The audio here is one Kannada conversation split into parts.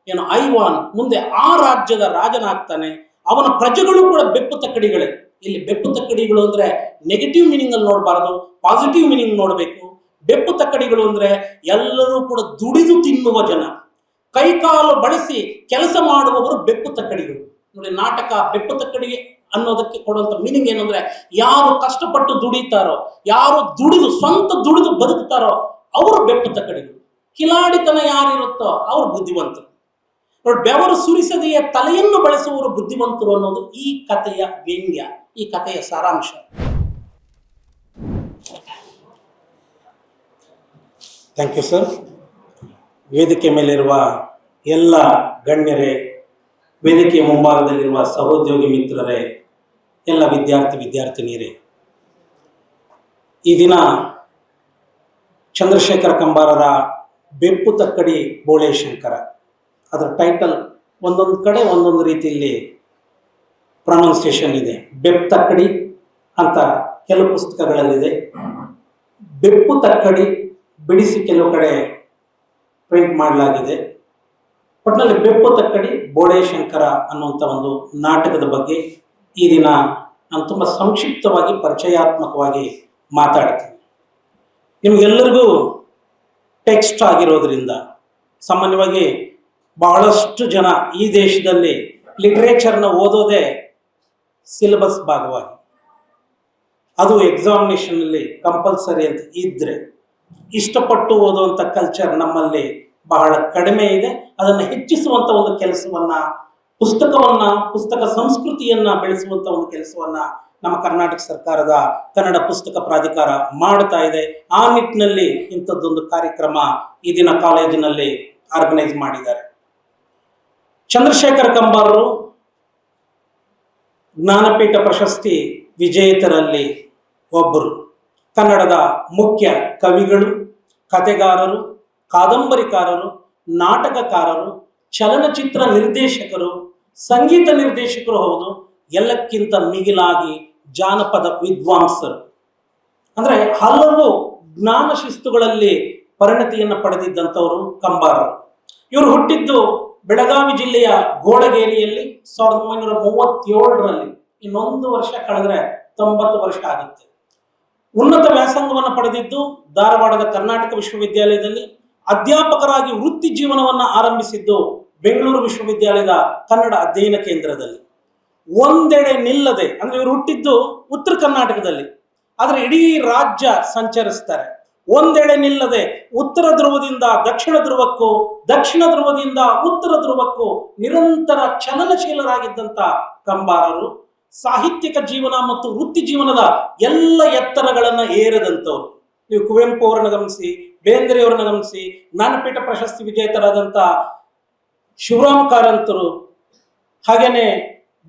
ಏನು ಐವಾನ್ ಮುಂದೆ ಆ ರಾಜ್ಯದ ರಾಜನಾಗ್ತಾನೆ. ಅವನ ಪ್ರಜೆಗಳು ಕೂಡ ಬೆಪ್ಪು ತಕ್ಕಡಿಗಳೇ. ಇಲ್ಲಿ ಬೆಪ್ಪು ತಕ್ಕಡಿಗಳು ಅಂದ್ರೆ ನೆಗೆಟಿವ್ ಮೀನಿಂಗ್ ಅಲ್ಲಿ ನೋಡಬಾರದು, ಪಾಸಿಟಿವ್ ಮೀನಿಂಗ್ ನೋಡಬೇಕು. ಬೆಪ್ಪು ತಕ್ಕಡಿಗಳು ಅಂದ್ರೆ ಎಲ್ಲರೂ ಕೂಡ ದುಡಿದು ತಿನ್ನುವ ಜನ, ಕೈಕಾಲು ಬಳಸಿ ಕೆಲಸ ಮಾಡುವವರು ಬೆಪ್ಪು ತಕ್ಕಡಿಗಳು. ನೋಡಿ, ನಾಟಕ ಬೆಪ್ಪು ತಕ್ಕಡಿಗೆ ಅನ್ನೋದಕ್ಕೆ ಕೊಡುವಂತ ಮೀನಿಂಗ್ ಏನು ಅಂದ್ರೆ, ಯಾರು ಕಷ್ಟಪಟ್ಟು ದುಡಿತಾರೋ, ಯಾರು ಸ್ವಂತ ದುಡಿದು ಬದುಕ್ತಾರೋ ಅವರು ಬೆಪ್ಪು ತಕ್ಕಡಿಗಳು. ಕಿಲಾಡಿತನ ಯಾರಿರುತ್ತೋ ಅವರು ಬುದ್ಧಿವಂತರು. ನೋಡಿ, ಬೆವರು ಸುರಿಸದೆಯೇ ತಲೆಯನ್ನು ಬಳಸುವವರು ಬುದ್ಧಿವಂತರು ಅನ್ನೋದು ಈ ಕಥೆಯ ವ್ಯಂಗ್ಯ, ಈ ಕಥೆಯ ಸಾರಾಂಶ. Thank you sir. ವೇದಿಕೆ ಮೇಲಿರುವ ಎಲ್ಲ ಗಣ್ಯರೇ, ವೇದಿಕೆಯ ಮುಂಭಾಗದಲ್ಲಿರುವ ಸಹೋದ್ಯೋಗಿ ಮಿತ್ರರೇ, ಎಲ್ಲ ವಿದ್ಯಾರ್ಥಿನಿಯರೇ, ಈ ದಿನ ಚಂದ್ರಶೇಖರ ಕಂಬಾರರ ಬೆಪ್ಪು ತಕ್ಕಡಿ ಬೋಳೆ ಶಂಕರ, ಅದರ ಟೈಟಲ್ ಒಂದೊಂದು ಕಡೆ ಒಂದೊಂದು ರೀತಿಯಲ್ಲಿ ಪ್ರೊನೌನ್ಸಿಯೇಷನ್ ಇದೆ. ಬೆಪ್ಪು ತಕ್ಕಡಿ ಅಂತ ಕೆಲವು ಪುಸ್ತಕಗಳಲ್ಲಿದೆ, ಬೆಪ್ಪು ತಕ್ಕಡಿ ಬಿಡಿಸಿ ಕೆಲವು ಕಡೆ ಪ್ರಿಂಟ್ ಮಾಡಲಾಗಿದೆ. ಒಟ್ಟಿನಲ್ಲಿ ಬೆಪ್ಪು ತಕ್ಕಡಿ ಬೋಳೆ ಶಂಕರ ಅನ್ನುವಂಥ ಒಂದು ನಾಟಕದ ಬಗ್ಗೆ ಈ ದಿನ ನಾನು ತುಂಬ ಸಂಕ್ಷಿಪ್ತವಾಗಿ ಪರಿಚಯಾತ್ಮಕವಾಗಿ ಮಾತಾಡ್ತೀನಿ. ನಿಮಗೆಲ್ಲರಿಗೂ ಟೆಕ್ಸ್ಟ್ ಆಗಿರೋದ್ರಿಂದ ಸಾಮಾನ್ಯವಾಗಿ ಬಹಳಷ್ಟು ಜನ ಈ ದೇಶದಲ್ಲಿ ಲಿಟ್ರೇಚರ್ನ ಓದೋದೇ ಸಿಲೆಬಸ್ ಭಾಗವಾಗಿ, ಅದು ಎಕ್ಸಾಮಿನೇಷನಲ್ಲಿ ಕಂಪಲ್ಸರಿ ಅಂತ ಇದ್ದರೆ ಇಷ್ಟಪಟ್ಟು ಓದುವಂಥ ಕಲ್ಚರ್ ನಮ್ಮಲ್ಲಿ ಬಹಳ ಕಡಿಮೆ ಇದೆ. ಅದನ್ನು ಹೆಚ್ಚಿಸುವಂಥ ಒಂದು ಕೆಲಸವನ್ನ, ಪುಸ್ತಕ ಸಂಸ್ಕೃತಿಯನ್ನ ಬೆಳೆಸುವಂಥ ಒಂದು ಕೆಲಸವನ್ನ ನಮ್ಮ ಕರ್ನಾಟಕ ಸರ್ಕಾರದ ಕನ್ನಡ ಪುಸ್ತಕ ಪ್ರಾಧಿಕಾರ ಮಾಡ್ತಾ ಇದೆ. ಆ ನಿಟ್ಟಿನಲ್ಲಿ ಇಂಥದ್ದೊಂದು ಕಾರ್ಯಕ್ರಮ ಈ ದಿನ ಕಾಲೇಜಿನಲ್ಲಿ ಆರ್ಗನೈಸ್ ಮಾಡಿದ್ದಾರೆ. ಚಂದ್ರಶೇಖರ ಕಂಬಾರರು ಜ್ಞಾನಪೀಠ ಪ್ರಶಸ್ತಿ ವಿಜೇತರಲ್ಲಿ ಒಬ್ಬರು. ಕನ್ನಡದ ಮುಖ್ಯ ಕವಿಗಳು, ಕಥೆಗಾರರು, ಕಾದಂಬರಿಕಾರರು, ನಾಟಕಕಾರರು, ಚಲನಚಿತ್ರ ನಿರ್ದೇಶಕರು, ಸಂಗೀತ ನಿರ್ದೇಶಕರು ಹೌದು. ಎಲ್ಲಕ್ಕಿಂತ ಮಿಗಿಲಾಗಿ ಜಾನಪದ ವಿದ್ವಾಂಸರು. ಅಂದರೆ ಹಲವು ಜ್ಞಾನ ಶಿಸ್ತುಗಳಲ್ಲಿ ಪರಿಣತಿಯನ್ನು ಪಡೆದಿದ್ದಂಥವರು ಕಂಬಾರರು. ಇವರು ಹುಟ್ಟಿದ್ದು ಬೆಳಗಾವಿ ಜಿಲ್ಲೆಯ ಗೋಡಗೇರಿಯಲ್ಲಿ 1937ರಲ್ಲಿ. ಇನ್ನೊಂದು ವರ್ಷ ಕಳೆದ್ರೆ 90 ವರ್ಷ ಆಗುತ್ತೆ. ಉನ್ನತ ವ್ಯಾಸಂಗವನ್ನು ಪಡೆದಿದ್ದು ಧಾರವಾಡದ ಕರ್ನಾಟಕ ವಿಶ್ವವಿದ್ಯಾಲಯದಲ್ಲಿ. ಅಧ್ಯಾಪಕರಾಗಿ ವೃತ್ತಿ ಜೀವನವನ್ನು ಆರಂಭಿಸಿದ್ದು ಬೆಂಗಳೂರು ವಿಶ್ವವಿದ್ಯಾಲಯದ ಕನ್ನಡ ಅಧ್ಯಯನ ಕೇಂದ್ರದಲ್ಲಿ. ಒಂದೆಡೆ ನಿಲ್ಲದೆ, ಅಂದ್ರೆ ಇವರು ಹುಟ್ಟಿದ್ದು ಉತ್ತರ ಕರ್ನಾಟಕದಲ್ಲಿ, ಆದರೆ ಇಡೀ ರಾಜ್ಯ ಸಂಚರಿಸ್ತಾರೆ. ಒಂದೆಡೆ ನಿಲ್ಲದೆ ಉತ್ತರ ಧ್ರುವದಿಂದ ದಕ್ಷಿಣ ಧ್ರುವಕ್ಕೂ, ದಕ್ಷಿಣ ಧ್ರುವದಿಂದ ಉತ್ತರ ಧ್ರುವಕ್ಕೂ ನಿರಂತರ ಚಲನಶೀಲರಾಗಿದ್ದಂಥ ಕಂಬಾರರು ಸಾಹಿತ್ಯಿಕ ಜೀವನ ಮತ್ತು ವೃತ್ತಿ ಜೀವನದ ಎಲ್ಲ ಎತ್ತರಗಳನ್ನು ಏರದಂಥವ್ರು. ನೀವು ಕುವೆಂಪು ಅವರನ್ನು ಗಮನಿಸಿ, ಬೇಂದ್ರೆ ಅವರನ್ನು ಗಮನಿಸಿ, ಜ್ಞಾನಪೀಠ ಪ್ರಶಸ್ತಿ ವಿಜೇತರಾದಂಥ ಶಿವರಾಮ್ ಕಾರಂತರು, ಹಾಗೇನೆ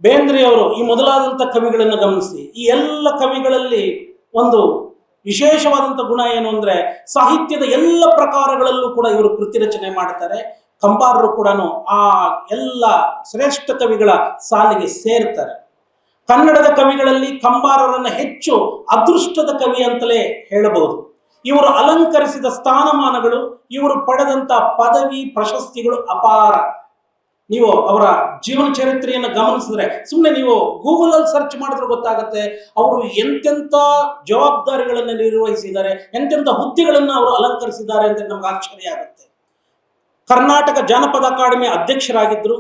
ಬೇಂದ್ರೆಯವರು, ಈ ಮೊದಲಾದಂಥ ಕವಿಗಳನ್ನು ಗಮನಿಸಿ. ಈ ಎಲ್ಲ ಕವಿಗಳಲ್ಲಿ ಒಂದು ವಿಶೇಷವಾದಂಥ ಗುಣ ಏನು ಅಂದ್ರೆ, ಸಾಹಿತ್ಯದ ಎಲ್ಲ ಪ್ರಕಾರಗಳಲ್ಲೂ ಕೂಡ ಇವರು ಕೃತಿ ರಚನೆ ಮಾಡ್ತಾರೆ. ಕಂಬಾರರು ಕೂಡ ಆ ಎಲ್ಲ ಶ್ರೇಷ್ಠ ಕವಿಗಳ ಸಾಲಿಗೆ ಸೇರ್ತಾರೆ. ಕನ್ನಡದ ಕವಿಗಳಲ್ಲಿ ಕಂಬಾರರನ್ನು ಹೆಚ್ಚು ಅದೃಷ್ಟದ ಕವಿ ಅಂತಲೇ ಹೇಳಬಹುದು. ಇವರು ಅಲಂಕರಿಸಿದ ಸ್ಥಾನಮಾನಗಳು, ಇವರು ಪಡೆದಂತ ಪದವಿ ಪ್ರಶಸ್ತಿಗಳು ಅಪಾರ. ನೀವು ಅವರ ಜೀವನ ಚರಿತ್ರೆಯನ್ನು ಗಮನಿಸಿದ್ರೆ, ಸುಮ್ಮನೆ ನೀವು ಗೂಗಲಲ್ಲಿ ಸರ್ಚ್ ಮಾಡಿದ್ರೆ ಗೊತ್ತಾಗುತ್ತೆ ಅವರು ಎಂತೆಂಥ ಜವಾಬ್ದಾರಿಗಳನ್ನು ನಿರ್ವಹಿಸಿದ್ದಾರೆ, ಎಂತೆಂಥ ಹುದ್ದೆಗಳನ್ನು ಅವರು ಅಲಂಕರಿಸಿದ್ದಾರೆ ಅಂತ ನಮ್ಗೆ ಆಶ್ಚರ್ಯ ಆಗುತ್ತೆ. ಕರ್ನಾಟಕ ಜಾನಪದ ಅಕಾಡೆಮಿ ಅಧ್ಯಕ್ಷರಾಗಿದ್ದರು.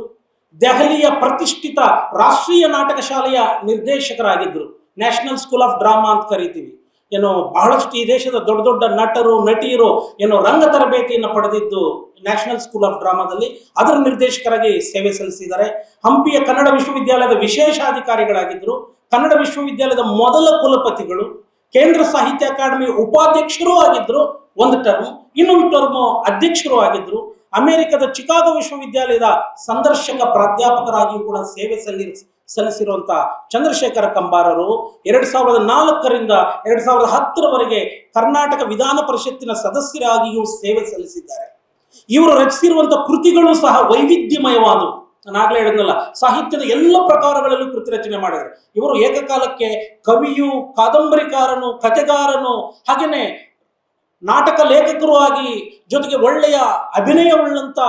ದೆಹಲಿಯ ಪ್ರತಿಷ್ಠಿತ ರಾಷ್ಟ್ರೀಯ ನಾಟಕ ಶಾಲೆಯ ನಿರ್ದೇಶಕರಾಗಿದ್ದರು. ನ್ಯಾಷನಲ್ ಸ್ಕೂಲ್ ಆಫ್ ಡ್ರಾಮಾ ಅಂತ ಕರಿತೀವಿ. ಏನೋ ಬಹಳಷ್ಟು ಈ ದೇಶದ ದೊಡ್ಡ ದೊಡ್ಡ ನಟರು, ನಟಿಯರು ಏನೋ ರಂಗ ತರಬೇತಿಯನ್ನು ಪಡೆದಿದ್ದು ನ್ಯಾಷನಲ್ ಸ್ಕೂಲ್ ಆಫ್ ಡ್ರಾಮಾದಲ್ಲಿ. ಅದರ ನಿರ್ದೇಶಕರಾಗಿ ಸೇವೆ ಸಲ್ಲಿಸಿದ್ದಾರೆ. ಹಂಪಿಯ ಕನ್ನಡ ವಿಶ್ವವಿದ್ಯಾಲಯದ ವಿಶೇಷಾಧಿಕಾರಿಗಳಾಗಿದ್ದರು. ಕನ್ನಡ ವಿಶ್ವವಿದ್ಯಾಲಯದ ಮೊದಲ ಕುಲಪತಿಗಳು. ಕೇಂದ್ರ ಸಾಹಿತ್ಯ ಅಕಾಡೆಮಿ ಉಪಾಧ್ಯಕ್ಷರೂ ಆಗಿದ್ರು ಒಂದು ಟರ್ಮ್, ಇನ್ನೊಂದು ಟರ್ಮ್ ಅಧ್ಯಕ್ಷರೂ ಆಗಿದ್ರು. ಅಮೆರಿಕದ ಚಿಕಾಗೋ ವಿಶ್ವವಿದ್ಯಾಲಯದ ಸಂದರ್ಶಕ ಪ್ರಾಧ್ಯಾಪಕರಾಗಿಯೂ ಕೂಡ ಸೇವೆ ಸಲ್ಲಿಸಿರುವಂತ ಚಂದ್ರಶೇಖರ ಕಂಬಾರರು 2004ರಿಂದ 2010ರವರೆಗೆ ಕರ್ನಾಟಕ ವಿಧಾನ ಪರಿಷತ್ತಿನ ಸದಸ್ಯರಾಗಿಯೂ ಸೇವೆ ಸಲ್ಲಿಸಿದ್ದಾರೆ. ಇವರು ರಚಿಸಿರುವಂತಹ ಕೃತಿಗಳು ಸಹ ವೈವಿಧ್ಯಮಯವಾದವು. ನಾನು ಆಗ್ಲೇ ಹೇಳಿದ್ನಲ್ಲ, ಸಾಹಿತ್ಯದ ಎಲ್ಲ ಪ್ರಕಾರಗಳಲ್ಲೂ ಕೃತಿ ರಚನೆ ಮಾಡಿದರು. ಇವರು ಏಕಕಾಲಕ್ಕೆ ಕವಿಯು, ಕಾದಂಬರಿಕಾರನು, ಕಥೆಗಾರನು, ಹಾಗೇನೆ ನಾಟಕ ಲೇಖಕರು ಆಗಿ, ಜೊತೆಗೆ ಒಳ್ಳೆಯ ಅಭಿನಯವುಳ್ಳಂತ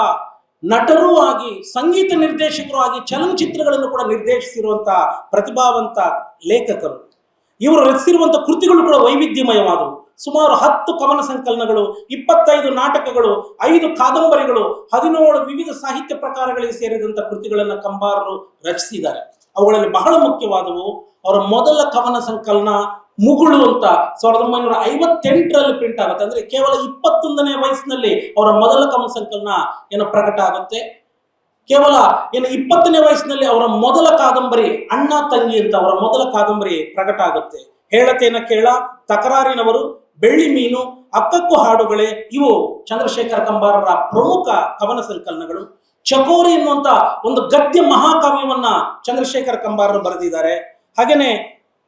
ನಟರೂ ಆಗಿ, ಸಂಗೀತ ನಿರ್ದೇಶಕರು ಆಗಿ, ಚಲನಚಿತ್ರಗಳನ್ನು ಕೂಡ ನಿರ್ದೇಶಿಸಿರುವಂತಹ ಪ್ರತಿಭಾವಂತ ಲೇಖಕರು. ಇವರು ರಚಿಸಿರುವಂತಹ ಕೃತಿಗಳು ಕೂಡ ವೈವಿಧ್ಯಮಯವಾದವು. ಸುಮಾರು 10 ಕವನ ಸಂಕಲನಗಳು, 25 ನಾಟಕಗಳು, 5 ಕಾದಂಬರಿಗಳು, 17 ವಿವಿಧ ಸಾಹಿತ್ಯ ಪ್ರಕಾರಗಳಿಗೆ ಸೇರಿದಂಥ ಕೃತಿಗಳನ್ನು ಕಂಬಾರರು ರಚಿಸಿದ್ದಾರೆ. ಅವುಗಳಲ್ಲಿ ಬಹಳ ಮುಖ್ಯವಾದವು ಅವರ ಮೊದಲ ಕವನ ಸಂಕಲನ ಮುಗುಳು ಅಂತ 1958ರಲ್ಲಿ ಪ್ರಿಂಟ್ ಆಗುತ್ತೆ. ಅಂದ್ರೆ ಕೇವಲ 21ನೇ ವಯಸ್ಸಿನಲ್ಲಿ ಅವರ ಮೊದಲ ಕವನ ಸಂಕಲನ ಪ್ರಕಟ ಆಗುತ್ತೆ. ಕೇವಲ 20ನೇ ವಯಸ್ಸಿನಲ್ಲಿ ಅವರ ಮೊದಲ ಕಾದಂಬರಿ ಅಣ್ಣ ತಂಗಿ ಅಂತ ಅವರ ಮೊದಲ ಕಾದಂಬರಿ ಪ್ರಕಟ ಆಗುತ್ತೆ. ಹೇಳತೇನ ಕೇಳ, ತಕರಾರಿನವರು, ಬೆಳ್ಳಿ ಮೀನು, ಅಕ್ಕಕ್ಕೂ ಹಾಡುಗಳೇ ಇವು ಚಂದ್ರಶೇಖರ ಕಂಬಾರರ ಪ್ರಮುಖ ಕವನ ಸಂಕಲನಗಳು. ಚಕೋರಿ ಎನ್ನುವಂತ ಒಂದು ಗದ್ಯ ಮಹಾಕಾವ್ಯವನ್ನ ಚಂದ್ರಶೇಖರ ಕಂಬಾರರು ಬರೆದಿದ್ದಾರೆ. ಹಾಗೇನೆ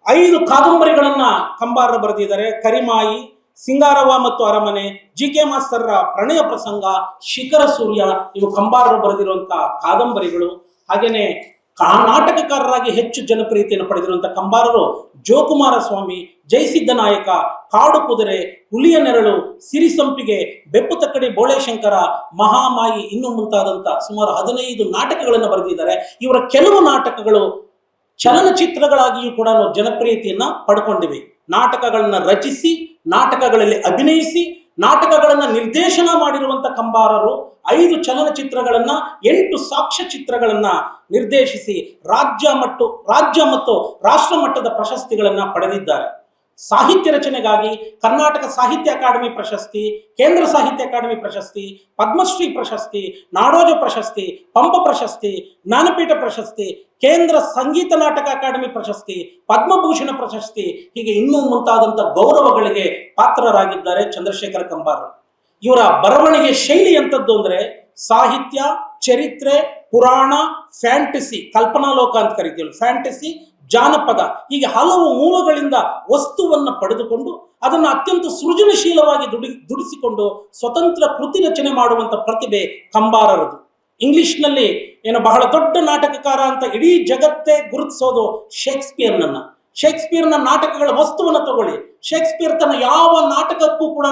5 ಕಾದಂಬರಿಗಳನ್ನ ಕಂಬಾರರು ಬರೆದಿದ್ದಾರೆ. ಕರಿಮಾಯಿ, ಸಿಂಗಾರವ ಮತ್ತು ಅರಮನೆ, ಜಿ.ಕೆ. ಮಾಸ್ತರ್ರ ಪ್ರಣಯ ಪ್ರಸಂಗ, ಶಿಖರ ಸೂರ್ಯ ಇವು ಕಂಬಾರರು ಬರೆದಿರುವಂತಹ ಕಾದಂಬರಿಗಳು. ಹಾಗೇನೆ ನಾಟಕಕಾರರಾಗಿ ಹೆಚ್ಚು ಜನಪ್ರಿಯತೆಯನ್ನು ಪಡೆದಿರುವಂತಹ ಕಂಬಾರರು ಜೋಕುಮಾರ ಸ್ವಾಮಿ, ಜಯಸಿದ್ಧ ನಾಯಕ, ಕಾಡು ಕುದುರೆ, ಹುಲಿಯ ನೆರಳು, ಸಿರಿಸಂಪಿಗೆ, ಬೆಪ್ಪು ತಕ್ಕಡಿ ಬೋಳೇಶಂಕರ, ಮಹಾಮಾಯಿ ಇನ್ನೂ ಮುಂತಾದಂತ ಸುಮಾರು 15 ನಾಟಕಗಳನ್ನು ಬರೆದಿದ್ದಾರೆ. ಇವರ ಕೆಲವು ನಾಟಕಗಳು ಚಲನಚಿತ್ರಗಳಾಗಿಯೂ ಕೂಡ ಜನಪ್ರಿಯತೆಯನ್ನ ಪಡ್ಕೊಂಡಿವೆ. ನಾಟಕಗಳನ್ನ ರಚಿಸಿ, ನಾಟಕಗಳಲ್ಲಿ ಅಭಿನಯಿಸಿ, ನಾಟಕಗಳನ್ನ ನಿರ್ದೇಶನ ಮಾಡಿರುವಂತ ಕಂಬಾರರು 5 ಚಲನಚಿತ್ರಗಳನ್ನ, 8 ಸಾಕ್ಷ್ಯ ಚಿತ್ರಗಳನ್ನ ನಿರ್ದೇಶಿಸಿ ರಾಜ್ಯ ಮತ್ತು ರಾಷ್ಟ್ರ ಮಟ್ಟದ ಪ್ರಶಸ್ತಿಗಳನ್ನ ಪಡೆದಿದ್ದಾರೆ. ಸಾಹಿತ್ಯ ರಚನೆಗಾಗಿ ಕರ್ನಾಟಕ ಸಾಹಿತ್ಯ ಅಕಾಡೆಮಿ ಪ್ರಶಸ್ತಿ, ಕೇಂದ್ರ ಸಾಹಿತ್ಯ ಅಕಾಡೆಮಿ ಪ್ರಶಸ್ತಿ, ಪದ್ಮಶ್ರೀ ಪ್ರಶಸ್ತಿ, ನಾಡೋಜ ಪ್ರಶಸ್ತಿ, ಪಂಪ ಪ್ರಶಸ್ತಿ, ಜ್ಞಾನಪೀಠ ಪ್ರಶಸ್ತಿ, ಕೇಂದ್ರ ಸಂಗೀತ ನಾಟಕ ಅಕಾಡೆಮಿ ಪ್ರಶಸ್ತಿ, ಪದ್ಮಭೂಷಣ ಪ್ರಶಸ್ತಿ, ಹೀಗೆ ಇನ್ನೂ ಮುಂತಾದಂಥ ಗೌರವಗಳಿಗೆ ಪಾತ್ರರಾಗಿದ್ದಾರೆ ಚಂದ್ರಶೇಖರ ಕಂಬಾರರು. ಇವರ ಬರವಣಿಗೆ ಶೈಲಿ ಎಂಥದ್ದು ಅಂದ್ರೆ ಸಾಹಿತ್ಯ, ಚರಿತ್ರೆ, ಪುರಾಣ, ಫ್ಯಾಂಟಸಿ, ಕಲ್ಪನಾಲೋಕ ಅಂತ ಕರಿತೀವಿ, ಫ್ಯಾಂಟಸಿ, ಜಾನಪದ, ಹೀಗೆ ಹಲವು ಮೂಲಗಳಿಂದ ವಸ್ತುವನ್ನು ಪಡೆದುಕೊಂಡು ಅದನ್ನು ಅತ್ಯಂತ ಸೃಜನಶೀಲವಾಗಿ ದುಡಿಸಿಕೊಂಡು ಸ್ವತಂತ್ರ ಕೃತಿ ರಚನೆ ಮಾಡುವಂತ ಪ್ರತಿಭೆ ಕಂಬಾರರದು. ಇಂಗ್ಲಿಷ್ನಲ್ಲಿ ಬಹಳ ದೊಡ್ಡ ನಾಟಕಕಾರ ಅಂತ ಇಡೀ ಜಗತ್ತೇ ಗುರುತಿಸೋದು ಶೇಕ್ಸ್ಪಿಯರ್ನ ನಾಟಕಗಳ ವಸ್ತುವನ್ನು ತಗೊಳ್ಳಿ. ಶೇಕ್ಸ್ಪಿಯರ್ ತನ್ನ ಯಾವ ನಾಟಕಕ್ಕೂ ಕೂಡ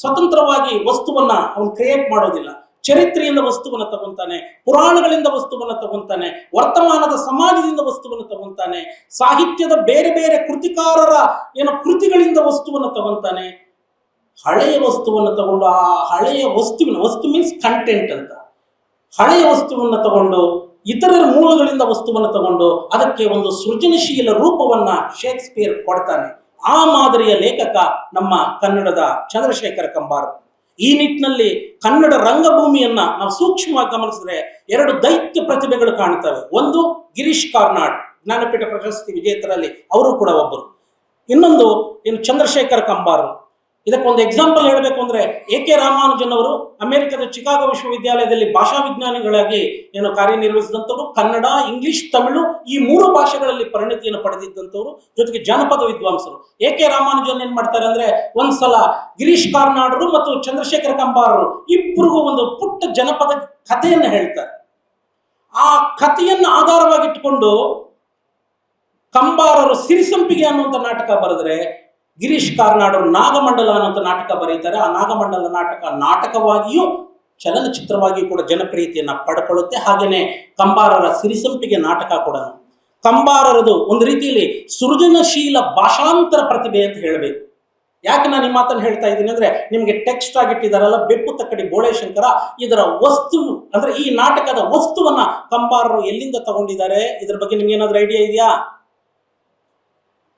ಸ್ವತಂತ್ರವಾಗಿ ವಸ್ತುವನ್ನ ಅವನು ಕ್ರಿಯೇಟ್ ಮಾಡೋದಿಲ್ಲ. ಚರಿತ್ರೆಯಿಂದ ವಸ್ತುವನ್ನು ತಗೊಂತಾನೆ, ಪುರಾಣಗಳಿಂದ ವಸ್ತುವನ್ನು ತಗೊಂತಾನೆ, ವರ್ತಮಾನದ ಸಮಾಜದಿಂದ ವಸ್ತುವನ್ನು ತಗೊಂತಾನೆ, ಸಾಹಿತ್ಯದ ಬೇರೆ ಬೇರೆ ಕೃತಿಕಾರರ ಕೃತಿಗಳಿಂದ ವಸ್ತುವನ್ನು ತಗೊಂತಾನೆ. ಹಳೆಯ ವಸ್ತುವನ್ನು ತಗೊಂಡು ಆ ಹಳೆಯ ವಸ್ತು ಮೀನ್ಸ್ ಕಂಟೆಂಟ್ ಅಂತ, ಹಳೆಯ ವಸ್ತುವನ್ನು ತಗೊಂಡು ಇತರರ ಮೂಲಗಳಿಂದ ವಸ್ತುವನ್ನು ತಗೊಂಡು ಅದಕ್ಕೆ ಒಂದು ಸೃಜನಶೀಲ ರೂಪವನ್ನ ಶೇಕ್ಸ್ಪಿಯರ್ ಕೊಡ್ತಾನೆ. ಆ ಮಾದರಿಯ ಲೇಖಕ ನಮ್ಮ ಕನ್ನಡದ ಚಂದ್ರಶೇಖರ ಕಂಬಾರ. ಈ ನಿಟ್ಟಿನಲ್ಲಿ ಕನ್ನಡ ರಂಗಭೂಮಿಯನ್ನ ನಾವು ಸೂಕ್ಷ್ಮವಾಗಿ ಗಮನಿಸಿದ್ರೆ 2 ದೈತ್ಯ ಪ್ರತಿಭೆಗಳು ಕಾಣ್ತವೆ. ಒಂದು ಗಿರೀಶ್ ಕಾರ್ನಾಡ್, ಜ್ಞಾನಪೀಠ ಪ್ರಶಸ್ತಿ ವಿಜೇತರಲ್ಲಿ ಅವರು ಕೂಡ ಒಬ್ಬರು. ಇನ್ನೊಂದು ಚಂದ್ರಶೇಖರ ಕಂಬಾರರು. ಇದಕ್ಕೊಂದು ಎಕ್ಸಾಂಪಲ್ ಹೇಳಬೇಕು ಅಂದ್ರೆ ಎ.ಕೆ. ರಾಮಾನುಜನ್ ಅವರು ಅಮೆರಿಕದ ಚಿಕಾಗೋ ವಿಶ್ವವಿದ್ಯಾಲಯದಲ್ಲಿ ಭಾಷಾ ವಿಜ್ಞಾನಿಗಳಾಗಿ ಕಾರ್ಯನಿರ್ವಹಿಸಿದಂಥವ್ರು. ಕನ್ನಡ, ಇಂಗ್ಲಿಷ್, ತಮಿಳು ಈ 3 ಭಾಷೆಗಳಲ್ಲಿ ಪರಿಣತಿಯನ್ನು ಪಡೆದಿದ್ದಂಥವ್ರು. ಜೊತೆಗೆ ಜಾನಪದ ವಿದ್ವಾಂಸರು. ಎ.ಕೆ. ರಾಮಾನುಜನ್ ಏನ್ ಮಾಡ್ತಾರೆ ಅಂದ್ರೆ ಒಂದ್ಸಲ ಗಿರೀಶ್ ಕಾರ್ನಾಡರು ಮತ್ತು ಚಂದ್ರಶೇಖರ ಕಂಬಾರರು ಇಬ್ಬರಿಗೂ ಒಂದು ಪುಟ್ಟ ಜನಪದ ಕಥೆಯನ್ನು ಹೇಳ್ತಾರೆ. ಆ ಕಥೆಯನ್ನು ಆಧಾರವಾಗಿಟ್ಟುಕೊಂಡು ಕಂಬಾರರು ಸಿರಿಸಂಪಿಗೆ ಅನ್ನುವಂಥ ನಾಟಕ ಬರೆದ್ರೆ ಗಿರೀಶ್ ಕಾರ್ನಾಡರು ನಾಗಮಂಡಲ ಅನ್ನುವಂಥ ನಾಟಕ ಬರೀತಾರೆ. ಆ ನಾಗಮಂಡಲ ನಾಟಕವಾಗಿಯೂ ಚಲನಚಿತ್ರವಾಗಿಯೂ ಕೂಡ ಜನಪ್ರಿಯತೆಯನ್ನ ಪಡ್ಕೊಳ್ಳುತ್ತೆ. ಹಾಗೇನೆ ಕಂಬಾರರ ಸಿರಿಸಂಪಿಗೆ ನಾಟಕ ಕೂಡ. ಕಂಬಾರರದು ಒಂದು ರೀತಿಯಲ್ಲಿ ಸೃಜನಶೀಲ ಭಾಷಾಂತರ ಪ್ರತಿಭೆ ಅಂತ ಹೇಳಬೇಕು. ಯಾಕೆ ನಾನು ಈ ಮಾತನ್ನು ಹೇಳ್ತಾ ಇದ್ದೀನಿ ಅಂದ್ರೆ ನಿಮಗೆ ಟೆಕ್ಸ್ಟ್ ಆಗಿಟ್ಟಿದಾರಲ್ಲ ಬೆಪ್ಪು ತಕ್ಕಡಿ ಬೋಳೇಶಂಕರ, ಇದರ ವಸ್ತು ಅಂದ್ರೆ ಈ ನಾಟಕದ ವಸ್ತುವನ್ನ ಕಂಬಾರರು ಎಲ್ಲಿಂದ ತಗೊಂಡಿದ್ದಾರೆ ಇದ್ರ ಬಗ್ಗೆ ನಿಮ್ಗೆ ಏನಾದ್ರೂ ಐಡಿಯಾ ಇದೆಯಾ?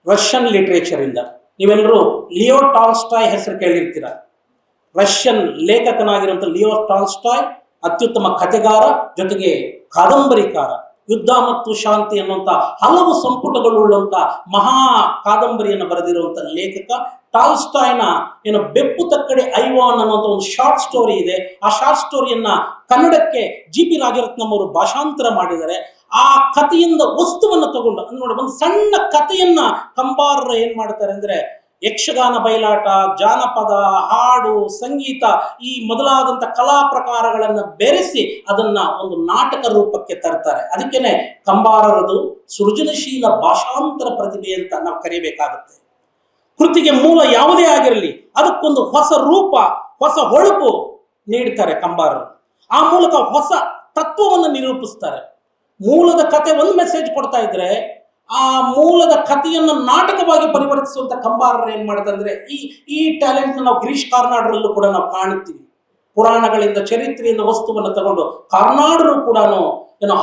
ರಷ್ಯನ್ ಲಿಟರೇಚರ್ ಇಂದ. ನೀವೆಲ್ಲರೂ ಲಿಯೋ ಟಾಲ್ಸ್ಟಾಯ್ ಹೆಸರು ಕೇಳಿರ್ತೀರ. ರಷ್ಯನ್ ಲೇಖಕನಾಗಿರುವಂಥ ಲಿಯೋ ಟಾಲ್ಸ್ಟಾಯ್ ಅತ್ಯುತ್ತಮ ಕಥೆಗಾರ, ಜೊತೆಗೆ ಕಾದಂಬರಿಕಾರ. ಯುದ್ಧ ಮತ್ತು ಶಾಂತಿ ಅನ್ನುವಂಥ ಹಲವು ಸಂಪುಟಗಳುಳ್ಳುವಂಥ ಮಹಾ ಕಾದಂಬರಿಯನ್ನು ಬರೆದಿರುವಂಥ ಲೇಖಕ. ಟಾಲ್ಸ್ಟಾಯ್ನ ಬೆಪ್ಪು ತಕ್ಕಡೆ ಐವಾನ್ ಅನ್ನುವಂಥ ಒಂದು ಶಾರ್ಟ್ ಸ್ಟೋರಿ ಇದೆ. ಆ ಶಾರ್ಟ್ ಸ್ಟೋರಿಯನ್ನ ಕನ್ನಡಕ್ಕೆ ಜಿ.ಪಿ. ರಾಜರತ್ನಂ ಅವರು ಭಾಷಾಂತರ ಮಾಡಿದ್ದಾರೆ. ಆ ಕಥೆಯಿಂದ ವಸ್ತುವನ್ನು ತಗೊಂಡು ನೋಡಿ ಒಂದು ಸಣ್ಣ ಕಥೆಯನ್ನ ಕಂಬಾರರು ಏನ್ ಮಾಡ್ತಾರೆ ಅಂದ್ರೆ ಯಕ್ಷಗಾನ, ಬಯಲಾಟ, ಜಾನಪದ, ಹಾಡು, ಸಂಗೀತ ಈ ಮೊದಲಾದಂಥ ಕಲಾ ಪ್ರಕಾರಗಳನ್ನು ಬೆರೆಸಿ ಅದನ್ನ ಒಂದು ನಾಟಕ ರೂಪಕ್ಕೆ ತರ್ತಾರೆ. ಅದಕ್ಕೇನೆ ಕಂಬಾರರದು ಸೃಜನಶೀಲ ಭಾಷಾಂತರ ಪ್ರತಿಭೆ ಅಂತ ನಾವು ಕರೀಬೇಕಾಗುತ್ತೆ. ಕೃತಿಗೆ ಮೂಲ ಯಾವುದೇ ಆಗಿರಲಿ ಅದಕ್ಕೊಂದು ಹೊಸ ರೂಪ, ಹೊಸ ಹೊಳಪು ನೀಡ್ತಾರೆ ಕಂಬಾರರು. ಆ ಮೂಲಕ ಹೊಸ ತತ್ವವನ್ನು ನಿರೂಪಿಸ್ತಾರೆ. ಮೂಲದ ಕತೆ ಒಂದು ಮೆಸೇಜ್ ಕೊಡ್ತಾ ಇದ್ರೆ ಆ ಮೂಲದ ಕಥೆಯನ್ನು ನಾಟಕವಾಗಿ ಪರಿವರ್ತಿಸುವಂತ ಕಂಬಾರರು ಏನ್ ಮಾಡಿದಂದ್ರೆ ಈ ಟ್ಯಾಲೆಂಟ್ ನಾವು ಗಿರೀಶ್ ಕಾರ್ನಾಡರಲ್ಲೂ ಕೂಡ ನಾವು ಕಾಣುತ್ತೀವಿ. ಪುರಾಣಗಳಿಂದ ಚರಿತ್ರೆಯಿಂದ ವಸ್ತುವನ್ನು ತಗೊಂಡು ಕಾರ್ನಾಡರು ಕೂಡ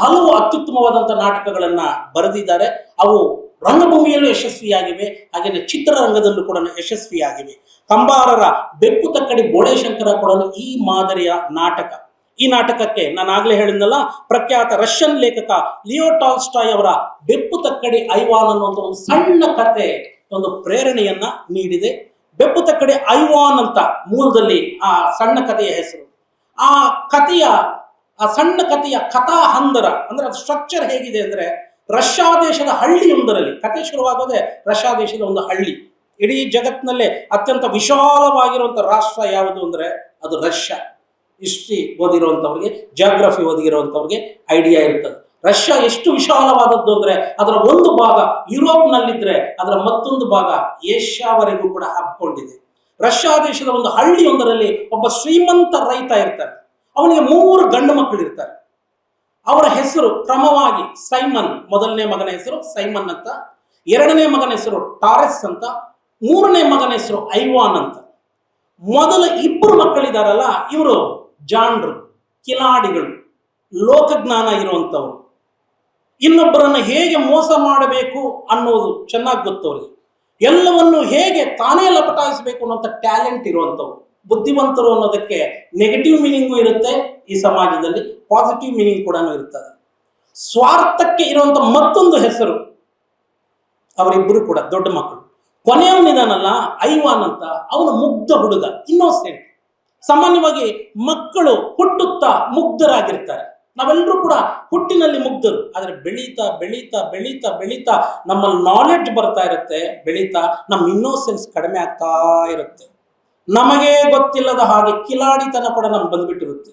ಹಲವು ಅತ್ಯುತ್ತಮವಾದಂತಹ ನಾಟಕಗಳನ್ನ ಬರೆದಿದ್ದಾರೆ. ಅವು ರಂಗಭೂಮಿಯಲ್ಲೂ ಯಶಸ್ವಿಯಾಗಿವೆ, ಹಾಗೆಯೇ ಚಿತ್ರರಂಗದಲ್ಲೂ ಕೂಡ ಯಶಸ್ವಿಯಾಗಿವೆ. ಕಂಬಾರರ ಬೆಪ್ಪು ತಕ್ಕಡಿ ಬೋಳೇಶಂಕರ ಕೂಡ ಈ ಮಾದರಿಯ ನಾಟಕ. ಈ ನಾಟಕಕ್ಕೆ ನಾನು ಆಗ್ಲೇ ಹೇಳಿದ್ನಲ್ಲ, ಪ್ರಖ್ಯಾತ ರಷ್ಯನ್ ಲೇಖಕ ಲಿಯೋ ಟಾಲ್ಸ್ಟಾಯ್ ಅವರ ಬೆಪ್ಪು ತಕ್ಕಡಿ ಐವಾನ್ ಅನ್ನುವಂಥ ಒಂದು ಸಣ್ಣ ಕತೆ ಒಂದು ಪ್ರೇರಣೆಯನ್ನ ನೀಡಿದೆ. ಬೆಪ್ಪು ತಕ್ಕಡಿ ಐವಾನ್ ಅಂತ ಮೂಲದಲ್ಲಿ ಆ ಸಣ್ಣ ಕಥೆಯ ಹೆಸರು. ಆ ಸಣ್ಣ ಕಥೆಯ ಕಥಾ ಹಂದರ ಅಂದ್ರೆ ಅದು ಸ್ಟ್ರಕ್ಚರ್ ಹೇಗಿದೆ ಅಂದ್ರೆ, ರಷ್ಯಾ ದೇಶದ ಹಳ್ಳಿಯೊಂದರಲ್ಲಿ ಕತೆ ಶುರುವಾಗೋದೇ ರಷ್ಯಾ ದೇಶದ ಒಂದು ಹಳ್ಳಿ. ಇಡೀ ಜಗತ್ತಿನಲ್ಲೇ ಅತ್ಯಂತ ವಿಶಾಲವಾಗಿರುವಂಥ ರಾಷ್ಟ್ರ ಯಾವುದು ಅಂದ್ರೆ ಅದು ರಷ್ಯಾ. ಹಿಸ್ಟ್ರಿ ಓದಿರುವಂಥವ್ರಿಗೆ, ಜಿಯೋಗ್ರಫಿ ಓದಿರುವಂಥವ್ರಿಗೆ ಐಡಿಯಾ ಇರ್ತದೆ. ರಷ್ಯಾ ಎಷ್ಟು ವಿಶಾಲವಾದದ್ದು ಅಂದ್ರೆ ಅದರ ಒಂದು ಭಾಗ ಯುರೋಪ್ನಲ್ಲಿದ್ರೆ ಅದರ ಮತ್ತೊಂದು ಭಾಗ ಏಷ್ಯಾವರೆಗೂ ಕೂಡ ಹಬ್ಕೊಂಡಿದೆ. ರಷ್ಯಾ ದೇಶದ ಒಂದು ಹಳ್ಳಿಯೊಂದರಲ್ಲಿ ಒಬ್ಬ ಶ್ರೀಮಂತ ರೈತ ಇರ್ತಾನೆ. ಅವನಿಗೆ 3 ಗಂಡು ಮಕ್ಕಳು ಇರ್ತಾರೆ. ಅವರ ಹೆಸರು ಕ್ರಮವಾಗಿ ಸೈಮನ್, ಮೊದಲನೇ ಮಗನ ಹೆಸರು ಸೈಮನ್ ಅಂತ, ಎರಡನೇ ಮಗನ ಹೆಸರು ಟಾರೆಸ್ ಅಂತ, ಮೂರನೇ ಮಗನ ಹೆಸರು ಐವಾನ್ ಅಂತ. ಮೊದಲ 2 ಮಕ್ಕಳಿದಾರಲ್ಲ ಇವರು ಜಾಂಡ್ರು, ಕಿಲಾಡಿಗಳು, ಲೋಕಜ್ಞಾನ ಇರುವಂಥವ್ರು. ಇನ್ನೊಬ್ಬರನ್ನು ಹೇಗೆ ಮೋಸ ಮಾಡಬೇಕು ಅನ್ನೋದು ಚೆನ್ನಾಗಿ ಗೊತ್ತವ್ರಿಗೆ. ಎಲ್ಲವನ್ನು ಹೇಗೆ ತಾನೇ ಲಪಟಾಯಿಸಬೇಕು ಅನ್ನೋಂಥ ಟ್ಯಾಲೆಂಟ್ ಇರುವಂಥವ್ರು. ಬುದ್ಧಿವಂತರು ಅನ್ನೋದಕ್ಕೆ ನೆಗೆಟಿವ್ ಮೀನಿಂಗು ಇರುತ್ತೆ ಈ ಸಮಾಜದಲ್ಲಿ, ಪಾಸಿಟಿವ್ ಮೀನಿಂಗ್ ಕೂಡ ಇರ್ತದೆ. ಸ್ವಾರ್ಥಕ್ಕೆ ಇರುವಂತ ಮತ್ತೊಂದು ಹೆಸರು. ಅವರಿಬ್ಬರು ಕೂಡ ದೊಡ್ಡ ಮಕ್ಕಳು. ಕೊನೆಯವನಿದಾನಲ್ಲ ಐವಾನ್ ಅಂತ, ಅವನು ಮುಗ್ಧ ಹುಡುಗ, ಇನ್ನೋಸೆಂಟ್. ಸಾಮಾನ್ಯವಾಗಿ ಮಕ್ಕಳು ಹುಟ್ಟುತ್ತಾ ಮುಗ್ಧರಾಗಿರ್ತಾರೆ. ನಾವೆಲ್ಲರೂ ಕೂಡ ಹುಟ್ಟಿನಲ್ಲಿ ಮುಗ್ಧರು. ಆದರೆ ಬೆಳೀತಾ ಬೆಳೀತಾ ಬೆಳೀತಾ ಬೆಳೀತಾ ನಮ್ಮಲ್ಲಿ ನಾಲೆಡ್ಜ್ ಬರ್ತಾ ಇರುತ್ತೆ, ಬೆಳೀತಾ ನಮ್ಮ ಇನ್ನೋಸೆನ್ಸ್ ಕಡಿಮೆ ಆಗ್ತಾ ಇರುತ್ತೆ. ನಮಗೆ ಗೊತ್ತಿಲ್ಲದ ಹಾಗೆ ಕಿಲಾಡಿತನ ಕೂಡ ನಮ್ಗೆ ಬಂದ್ಬಿಟ್ಟಿರುತ್ತೆ.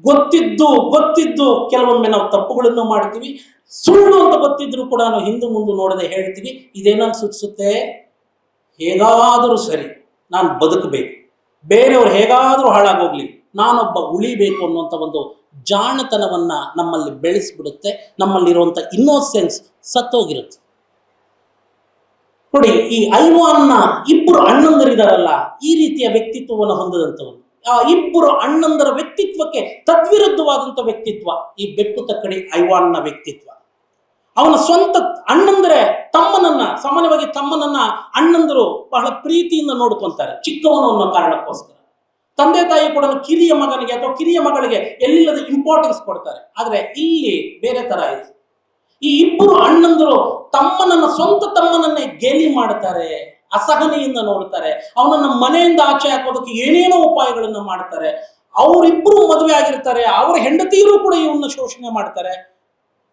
ಗೊತ್ತಿದ್ದು ಕೆಲವೊಮ್ಮೆ ನಾವು ತಪ್ಪುಗಳನ್ನು ಮಾಡ್ತೀವಿ. ಸುಳ್ಳು ಅಂತ ಗೊತ್ತಿದ್ರು ಕೂಡ ನಾವು ಹಿಂದೆ ಮುಂದೆ ನೋಡದೆ ಹೇಳ್ತೀವಿ. ಇದೇನನ್ನು ಸೂಚಿಸುತ್ತೆ? ಹೇಗಾದರೂ ಸರಿ ನಾನು ಬದುಕಬೇಕು, ಬೇರೆಯವರು ಹೇಗಾದರೂ ಹಾಳಾಗೋಗ್ಲಿ, ನಾನೊಬ್ಬ ಉಳಿಬೇಕು ಅನ್ನುವಂಥ ಒಂದು ಜಾಣತನವನ್ನ ನಮ್ಮಲ್ಲಿ ಬೆಳೆಸಿಬಿಡುತ್ತೆ. ನಮ್ಮಲ್ಲಿರುವಂಥ ಇನ್ನೋಸೆನ್ಸ್ ಸತ್ತೋಗಿರುತ್ತೆ. ನೋಡಿ, ಈ ಐವಾನ್ನ 2 ಅಣ್ಣಂದರಿದಾರಲ್ಲ, ಈ ರೀತಿಯ ವ್ಯಕ್ತಿತ್ವವನ್ನು ಹೊಂದದಂಥವನು. ಆ 2 ಅಣ್ಣಂದರ ವ್ಯಕ್ತಿತ್ವಕ್ಕೆ ತದ್ವಿರುದ್ಧವಾದಂಥ ವ್ಯಕ್ತಿತ್ವ ಈ ಬೆಪ್ಪು ತಕ್ಕಡಿ ಐವಾನ್ನ ವ್ಯಕ್ತಿತ್ವ. ಅವನ ಸ್ವಂತ ಅಣ್ಣಂದರೆ ಸಾಮಾನ್ಯವಾಗಿ ತಮ್ಮನನ್ನ ಅಣ್ಣಂದರು ಬಹಳ ಪ್ರೀತಿಯಿಂದ ನೋಡ್ಕೊಂತಾರೆ, ಚಿಕ್ಕವನು ಅನ್ನೋ ಕಾರಣಕ್ಕೋಸ್ಕರ. ತಂದೆ ತಾಯಿ ಕೂಡ ಕಿರಿಯ ಮಗನಿಗೆ ಅಥವಾ ಕಿರಿಯ ಮಗಳಿಗೆ ಎಲ್ಲಿಲ್ಲದ ಇಂಪಾರ್ಟೆನ್ಸ್ ಕೊಡ್ತಾರೆ. ಆದ್ರೆ ಇಲ್ಲಿ ಬೇರೆ ತರ ಇದೆ. ಈ 2 ಅಣ್ಣಂದರು ಸ್ವಂತ ತಮ್ಮನನ್ನೇ ಗೇಲಿ ಮಾಡ್ತಾರೆ, ಅಸಹನೆಯಿಂದ ನೋಡ್ತಾರೆ, ಅವನನ್ನ ಮನೆಯಿಂದ ಆಚೆ ಹಾಕೋದಕ್ಕೆ ಏನೇನೋ ಉಪಾಯಗಳನ್ನ ಮಾಡ್ತಾರೆ. ಅವರಿಬ್ಬರು ಮದುವೆ ಆಗಿರ್ತಾರೆ, ಅವರ ಹೆಂಡತಿಯರು ಕೂಡ ಇವನ್ನ ಶೋಷಣೆ ಮಾಡ್ತಾರೆ.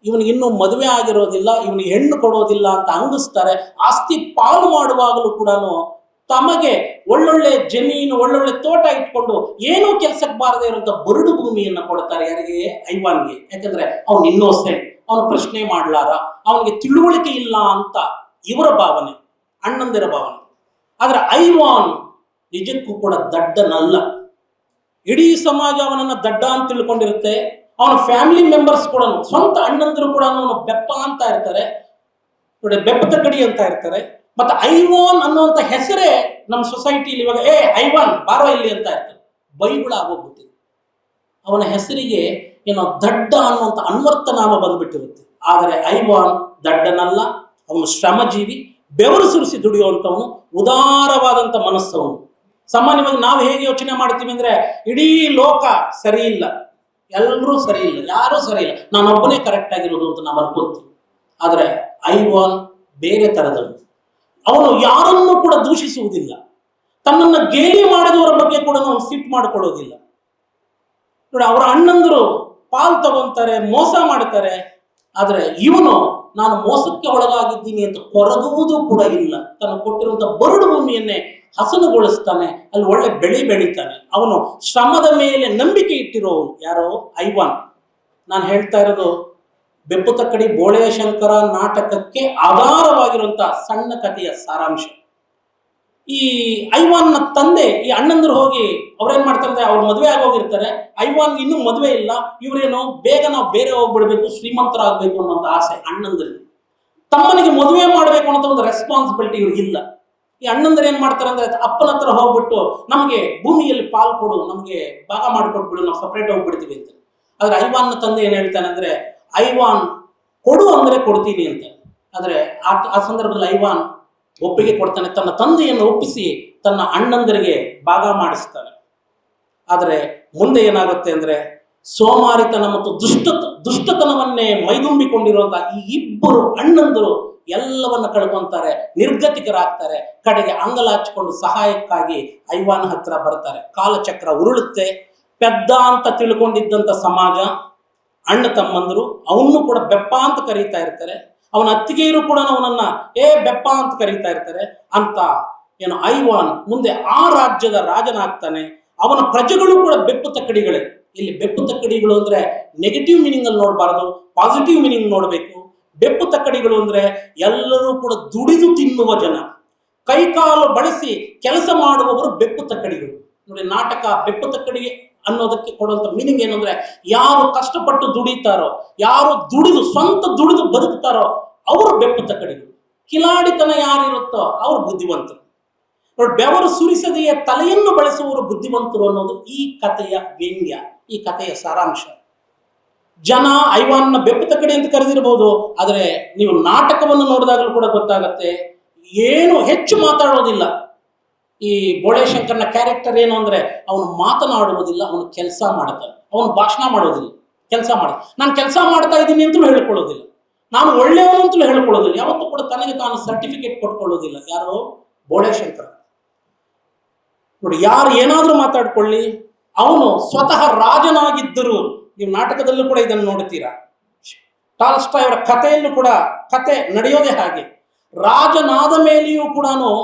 ಇವನಿಗೆ ಇನ್ನೂ ಮದುವೆ ಆಗಿರೋದಿಲ್ಲ, ಇವನಿಗೆ ಹೆಣ್ಣು ಕೊಡೋದಿಲ್ಲ ಅಂತ ಅಂಗಿಸ್ತಾರೆ. ಆಸ್ತಿ ಪಾಲು ಮಾಡುವಾಗಲೂ ಕೂಡ ತಮಗೆ ಒಳ್ಳೊಳ್ಳೆ ಜಮೀನು, ಒಳ್ಳೊಳ್ಳೆ ತೋಟ ಇಟ್ಕೊಂಡು ಏನೂ ಕೆಲಸಕ್ಕೆ ಬಾರದೇ ಇರುವಂತ ಬರಡು ಭೂಮಿಯನ್ನ ಕೊಡ್ತಾರೆ. ಯಾರಿಗೆ? ಐವಾನ್ಗೆ. ಯಾಕಂದ್ರೆ ಅವನು ಇನ್ನೋಸೆಂಟ್, ಅವನು ಪ್ರಶ್ನೆ ಮಾಡ್ಲಾರ, ಅವನಿಗೆ ತಿಳುವಳಿಕೆ ಇಲ್ಲ ಅಂತ ಇವರ ಭಾವನೆ, ಅಣ್ಣಂದಿರ ಭಾವನೆ. ಆದ್ರೆ ಐವಾನ್ ನಿಜಕ್ಕೂ ಕೂಡ ದಡ್ಡನಲ್ಲ. ಇಡೀ ಸಮಾಜ ಅವನನ್ನ ದಡ್ಡ ಅಂತ ತಿಳ್ಕೊಂಡಿರುತ್ತೆ. ಅವನ ಫ್ಯಾಮಿಲಿ ಮೆಂಬರ್ಸ್ ಕೂಡ, ಸ್ವಂತ ಅಣ್ಣಂದಿರು ಕೂಡ ಅವನು ಬೆಪ್ಪ ಅಂತ ಇರ್ತಾರೆ, ನೋಡಿ ಬೆಪ್ಪ ತಕ್ಕಡಿ ಅಂತ ಇರ್ತಾರೆ. ಮತ್ತೆ ಐವಾನ್ ಅನ್ನುವಂಥ ಹೆಸರೇ ನಮ್ಮ ಸೊಸೈಟಿಲಿ ಇವಾಗ ಐವಾನ್ ಬಾರೋ ಇಲ್ಲಿ ಅಂತ ಇರ್ತಾರೆ, ಬೈಬಳ ಆಗೋಗ್ಬಿಟ್ಟಿದೆ. ಅವನ ಹೆಸರಿಗೆ ಏನೋ ದಡ್ಡ ಅನ್ನುವಂಥ ಅನ್ವರ್ಥನಾಮ ಬಂದ್ಬಿಟ್ಟಿರುತ್ತೆ. ಆದರೆ ಐವಾನ್ ದಡ್ಡನಲ್ಲ, ಅವನು ಶ್ರಮಜೀವಿ, ಬೆವರು ಸುರಿಸಿ ದುಡಿಯುವಂಥವನು, ಉದಾರವಾದಂಥ ಮನಸ್ಸವನು. ಸಾಮಾನ್ಯವಾಗಿ ನಾವು ಹೇಗೆ ಯೋಚನೆ ಮಾಡ್ತೀವಿ ಅಂದ್ರೆ, ಇಡೀ ಲೋಕ ಸರಿ ಇಲ್ಲ, ಎಲ್ಲರೂ ಸರಿ ಇಲ್ಲ, ಯಾರೂ ಸರಿ ಇಲ್ಲ, ನಾನೊಬ್ಬನೇ ಕರೆಕ್ಟ್ ಆಗಿರೋದು ಅಂತ ನಾವು ಅನ್ಕೊಂತೀವಿ. ಆದರೆ ಐವಾನ್ ಬೇರೆ ತರದವನು. ಅವನು ಯಾರನ್ನೂ ಕೂಡ ದೂಷಿಸುವುದಿಲ್ಲ, ತನ್ನನ್ನು ಗೇಲಿ ಮಾಡಿದವರ ಬಗ್ಗೆ ಕೂಡ ಅವನು ಸಿಟ್ಟು ಮಾಡಿಕೊಳ್ಳೋದಿಲ್ಲ. ನೋಡಿ, ಅವರ ಅಣ್ಣಂದರು ಪಾಲ್ ತಗೊಂತಾರೆ, ಮೋಸ ಮಾಡ್ತಾರೆ. ಆದರೆ ಇವನು ನಾನು ಮೋಸಕ್ಕೆ ಒಳಗಾಗಿದ್ದೀನಿ ಅಂತ ಕೊರಗುವುದು ಕೂಡ ಇಲ್ಲ. ತನ್ನ ಕೊಟ್ಟಿರುವಂತ ಬರಡು ಭೂಮಿಯನ್ನೇ ಹಸನುಗೊಳಿಸ್ತಾನೆ, ಅಲ್ಲಿ ಒಳ್ಳೆ ಬೆಳೆ ಬೆಳೀತಾನೆ. ಅವನು ಶ್ರಮದ ಮೇಲೆ ನಂಬಿಕೆ ಇಟ್ಟಿರೋನು. ಯಾರೋ? ಐವಾನ್. ನಾನು ಹೇಳ್ತಾ ಇರೋದು ಬೆಪ್ಪು ತಕ್ಕಡಿ ಬೋಳೇಶಂಕರ ನಾಟಕಕ್ಕೆ ಆಧಾರವಾಗಿರುವಂತಹ ಸಣ್ಣ ಕಥೆಯ ಸಾರಾಂಶ. ಈ ಐವಾನ್ನ ತಂದೆ ಈ ಅಣ್ಣಂದ್ರು ಹೋಗಿ ಅವ್ರೇನ್ ಮಾಡ್ತಾರೆ ಅಂದ್ರೆ ಅವ್ರು ಮದುವೆ ಆಗೋಗಿರ್ತಾರೆ. ಐವಾನ್ ಇನ್ನೂ ಮದುವೆ ಇಲ್ಲ. ಇವರೇನು ಬೇಗ ನಾವು ಬೇರೆ ಹೋಗ್ಬಿಡ್ಬೇಕು, ಶ್ರೀಮಂತರಾಗಬೇಕು ಅನ್ನೋಂಥ ಆಸೆ ಅಣ್ಣಂದ್ರಲ್ಲಿ. ತಮ್ಮನಿಗೆ ಮದುವೆ ಮಾಡಬೇಕು ಅನ್ನೋ ಒಂದು ರೆಸ್ಪಾನ್ಸಿಬಿಲಿಟಿ ಇವ್ರಿಗಿಲ್ಲ. ಈ ಅಣ್ಣಂದ್ರೆ ಏನ್ ಮಾಡ್ತಾರೆ ಅಂದ್ರೆ ಅಪ್ಪನ ಹತ್ರ ಹೋಗ್ಬಿಟ್ಟು ನಮಗೆ ಭೂಮಿಯಲ್ಲಿ ಪಾಲ್ ಕೊಡು, ನಮಗೆ ಭಾಗ ಮಾಡಿಕೊಟ್ಬಿಡು, ನಾವು ಸಪ್ರೇಟ್ ಹೋಗ್ಬಿಡ್ತೀವಿ ಅಂತ. ಆದ್ರೆ ಐವಾನ್ನ ತಂದೆ ಏನ್ ಹೇಳ್ತಾನೆ ಅಂದ್ರೆ ಐವಾನ್ ಕೊಡು ಅಂದ್ರೆ ಕೊಡ್ತೀನಿ ಅಂತ. ಆದ್ರೆ ಆ ಸಂದರ್ಭದಲ್ಲಿ ಐವಾನ್ ಒಪ್ಪಿಗೆ ಕೊಡ್ತಾನೆ, ತನ್ನ ತಂದೆಯನ್ನು ಒಪ್ಪಿಸಿ ತನ್ನ ಅಣ್ಣಂದರಿಗೆ ಭಾಗ ಮಾಡಿಸ್ತಾನೆ. ಆದರೆ ಮುಂದೆ ಏನಾಗುತ್ತೆ ಅಂದ್ರೆ ಸೋಮಾರಿತನ ಮತ್ತು ದುಷ್ಟತನವನ್ನೇ ಮೈದುಂಬಿಕೊಂಡಿರುವಂತಹ ಈ ಇಬ್ಬರು ಅಣ್ಣಂದರು ಎಲ್ಲವನ್ನ ಕಳ್ಕೊಂತಾರೆ, ನಿರ್ಗತಿಕರಾಗ್ತಾರೆ. ಕಡೆಗೆ ಅಂಗಲಾಚಿಕೊಂಡು ಸಹಾಯಕ್ಕಾಗಿ ಐವಾನ್ ಹತ್ರ ಬರ್ತಾರೆ. ಕಾಲಚಕ್ರ ಉರುಳುತ್ತೆ. ಪೆದ್ದ ಅಂತ ತಿಳ್ಕೊಂಡಿದ್ದಂಥ ಸಮಾಜ, ಅಣ್ಣ ತಮ್ಮಂದರು ಅವನು ಕೂಡ ಬೆಪ್ಪ ಅಂತ ಕರೀತಾ ಇರ್ತಾರೆ. ಅವನ ಅತ್ತಿಗೆಯರು ಕೂಡ ಅವನನ್ನ ಬೆಪ್ಪ ಅಂತ ಕರೀತಾ ಇರ್ತಾರೆ. ಅಂತ ಏನು ಐವಾನ್ ಮುಂದೆ ಆ ರಾಜ್ಯದ ರಾಜನಾಗ್ತಾನೆ. ಅವನ ಪ್ರಜೆಗಳು ಕೂಡ ಬೆಪ್ಪು ತಕ್ಕಡಿಗಳೇ. ಇಲ್ಲಿ ಬೆಪ್ಪು ತಕ್ಕಡಿಗಳು ಅಂದ್ರೆ ನೆಗೆಟಿವ್ ಮೀನಿಂಗ್ ಅಲ್ಲಿ ನೋಡಬಾರದು, ಪಾಸಿಟಿವ್ ಮೀನಿಂಗ್ ನೋಡಬೇಕು. ಬೆಪ್ಪು ತಕ್ಕಡಿಗಳು ಅಂದ್ರೆ ಎಲ್ಲರೂ ಕೂಡ ದುಡಿದು ತಿನ್ನುವ ಜನ, ಕೈಕಾಲು ಬಳಸಿ ಕೆಲಸ ಮಾಡುವವರು ಬೆಪ್ಪು ತಕ್ಕಡಿಗಳು. ನೋಡಿ, ನಾಟಕ ಬೆಪ್ಪು ತಕ್ಕಡಿ ಅನ್ನೋದಕ್ಕೆ ಕೊಡುವಂತ ಮೀನಿಂಗ್ ಏನು ಅಂದ್ರೆ ಯಾರು ಕಷ್ಟಪಟ್ಟು ದುಡಿತಾರೋ, ಯಾರು ಸ್ವಂತ ದುಡಿದು ಬದುಕ್ತಾರೋ ಅವರು ಬೆಪ್ಪು ತಕ್ಕಡಿಗಳು. ಕಿಲಾಡಿತನ ಯಾರಿರುತ್ತೋ ಅವರು ಬುದ್ಧಿವಂತರು. ನೋಡಿ, ಬೆವರು ಸುರಿಸದೆಯೇ ತಲೆಯನ್ನು ಬಳಸುವವರು ಬುದ್ಧಿವಂತರು ಅನ್ನೋದು ಈ ಕಥೆಯ ವ್ಯಂಗ್ಯ, ಈ ಕಥೆಯ ಸಾರಾಂಶ. ಜನ ಐವಾನ್ನ ಬೆಪ್ಪು ತಕ್ಕಡಿ ಅಂತ ಕರೆದಿರಬಹುದು, ಆದರೆ ನೀವು ನಾಟಕವನ್ನು ನೋಡಿದಾಗಲೂ ಕೂಡ ಗೊತ್ತಾಗತ್ತೆ ಏನು ಹೆಚ್ಚು ಮಾತಾಡೋದಿಲ್ಲ. ಈ ಬೋಳೇಶಂಕರ್ನ ಕ್ಯಾರೆಕ್ಟರ್ ಏನು ಅಂದ್ರೆ ಅವನು ಮಾತನಾಡುವುದಿಲ್ಲ, ಅವನು ಕೆಲಸ ಮಾಡ್ತಾನೆ. ಅವನು ಭಾಷಣ ಮಾಡೋದಿಲ್ಲ, ಕೆಲಸ ನಾನು ಕೆಲಸ ಮಾಡ್ತಾ ಇದ್ದೀನಿ ಅಂತಲೂ ಹೇಳ್ಕೊಳ್ಳೋದಿಲ್ಲ, ನಾನು ಒಳ್ಳೆಯವನು ಅಂತಲೂ ಹೇಳ್ಕೊಳ್ಳೋದಿಲ್ಲ. ಯಾವತ್ತೂ ಕೂಡ ತನಗೆ ತಾನು ಸರ್ಟಿಫಿಕೇಟ್ ಕೊಟ್ಕೊಳ್ಳೋದಿಲ್ಲ. ಯಾರೋ ಬೋಳೇಶಂಕರ್. ನೋಡಿ, ಯಾರು ಏನಾದ್ರೂ ಮಾತಾಡ್ಕೊಳ್ಳಿ, ಅವನು ಸ್ವತಃ ರಾಜನಾಗಿದ್ದರು. ನೀವು ನಾಟಕದಲ್ಲೂ ಕೂಡ ಇದನ್ನು ನೋಡ್ತೀರಾ. ಟಾಲ್ಸ್ಟಾಯ್ ಅವರ ಕಥೆಯಲ್ಲೂ ಕೂಡ ಕತೆ ನಡೆಯೋದೇ ಹಾಗೆ. ರಾಜನಾದ ಮೇಲೆಯೂ ಕೂಡ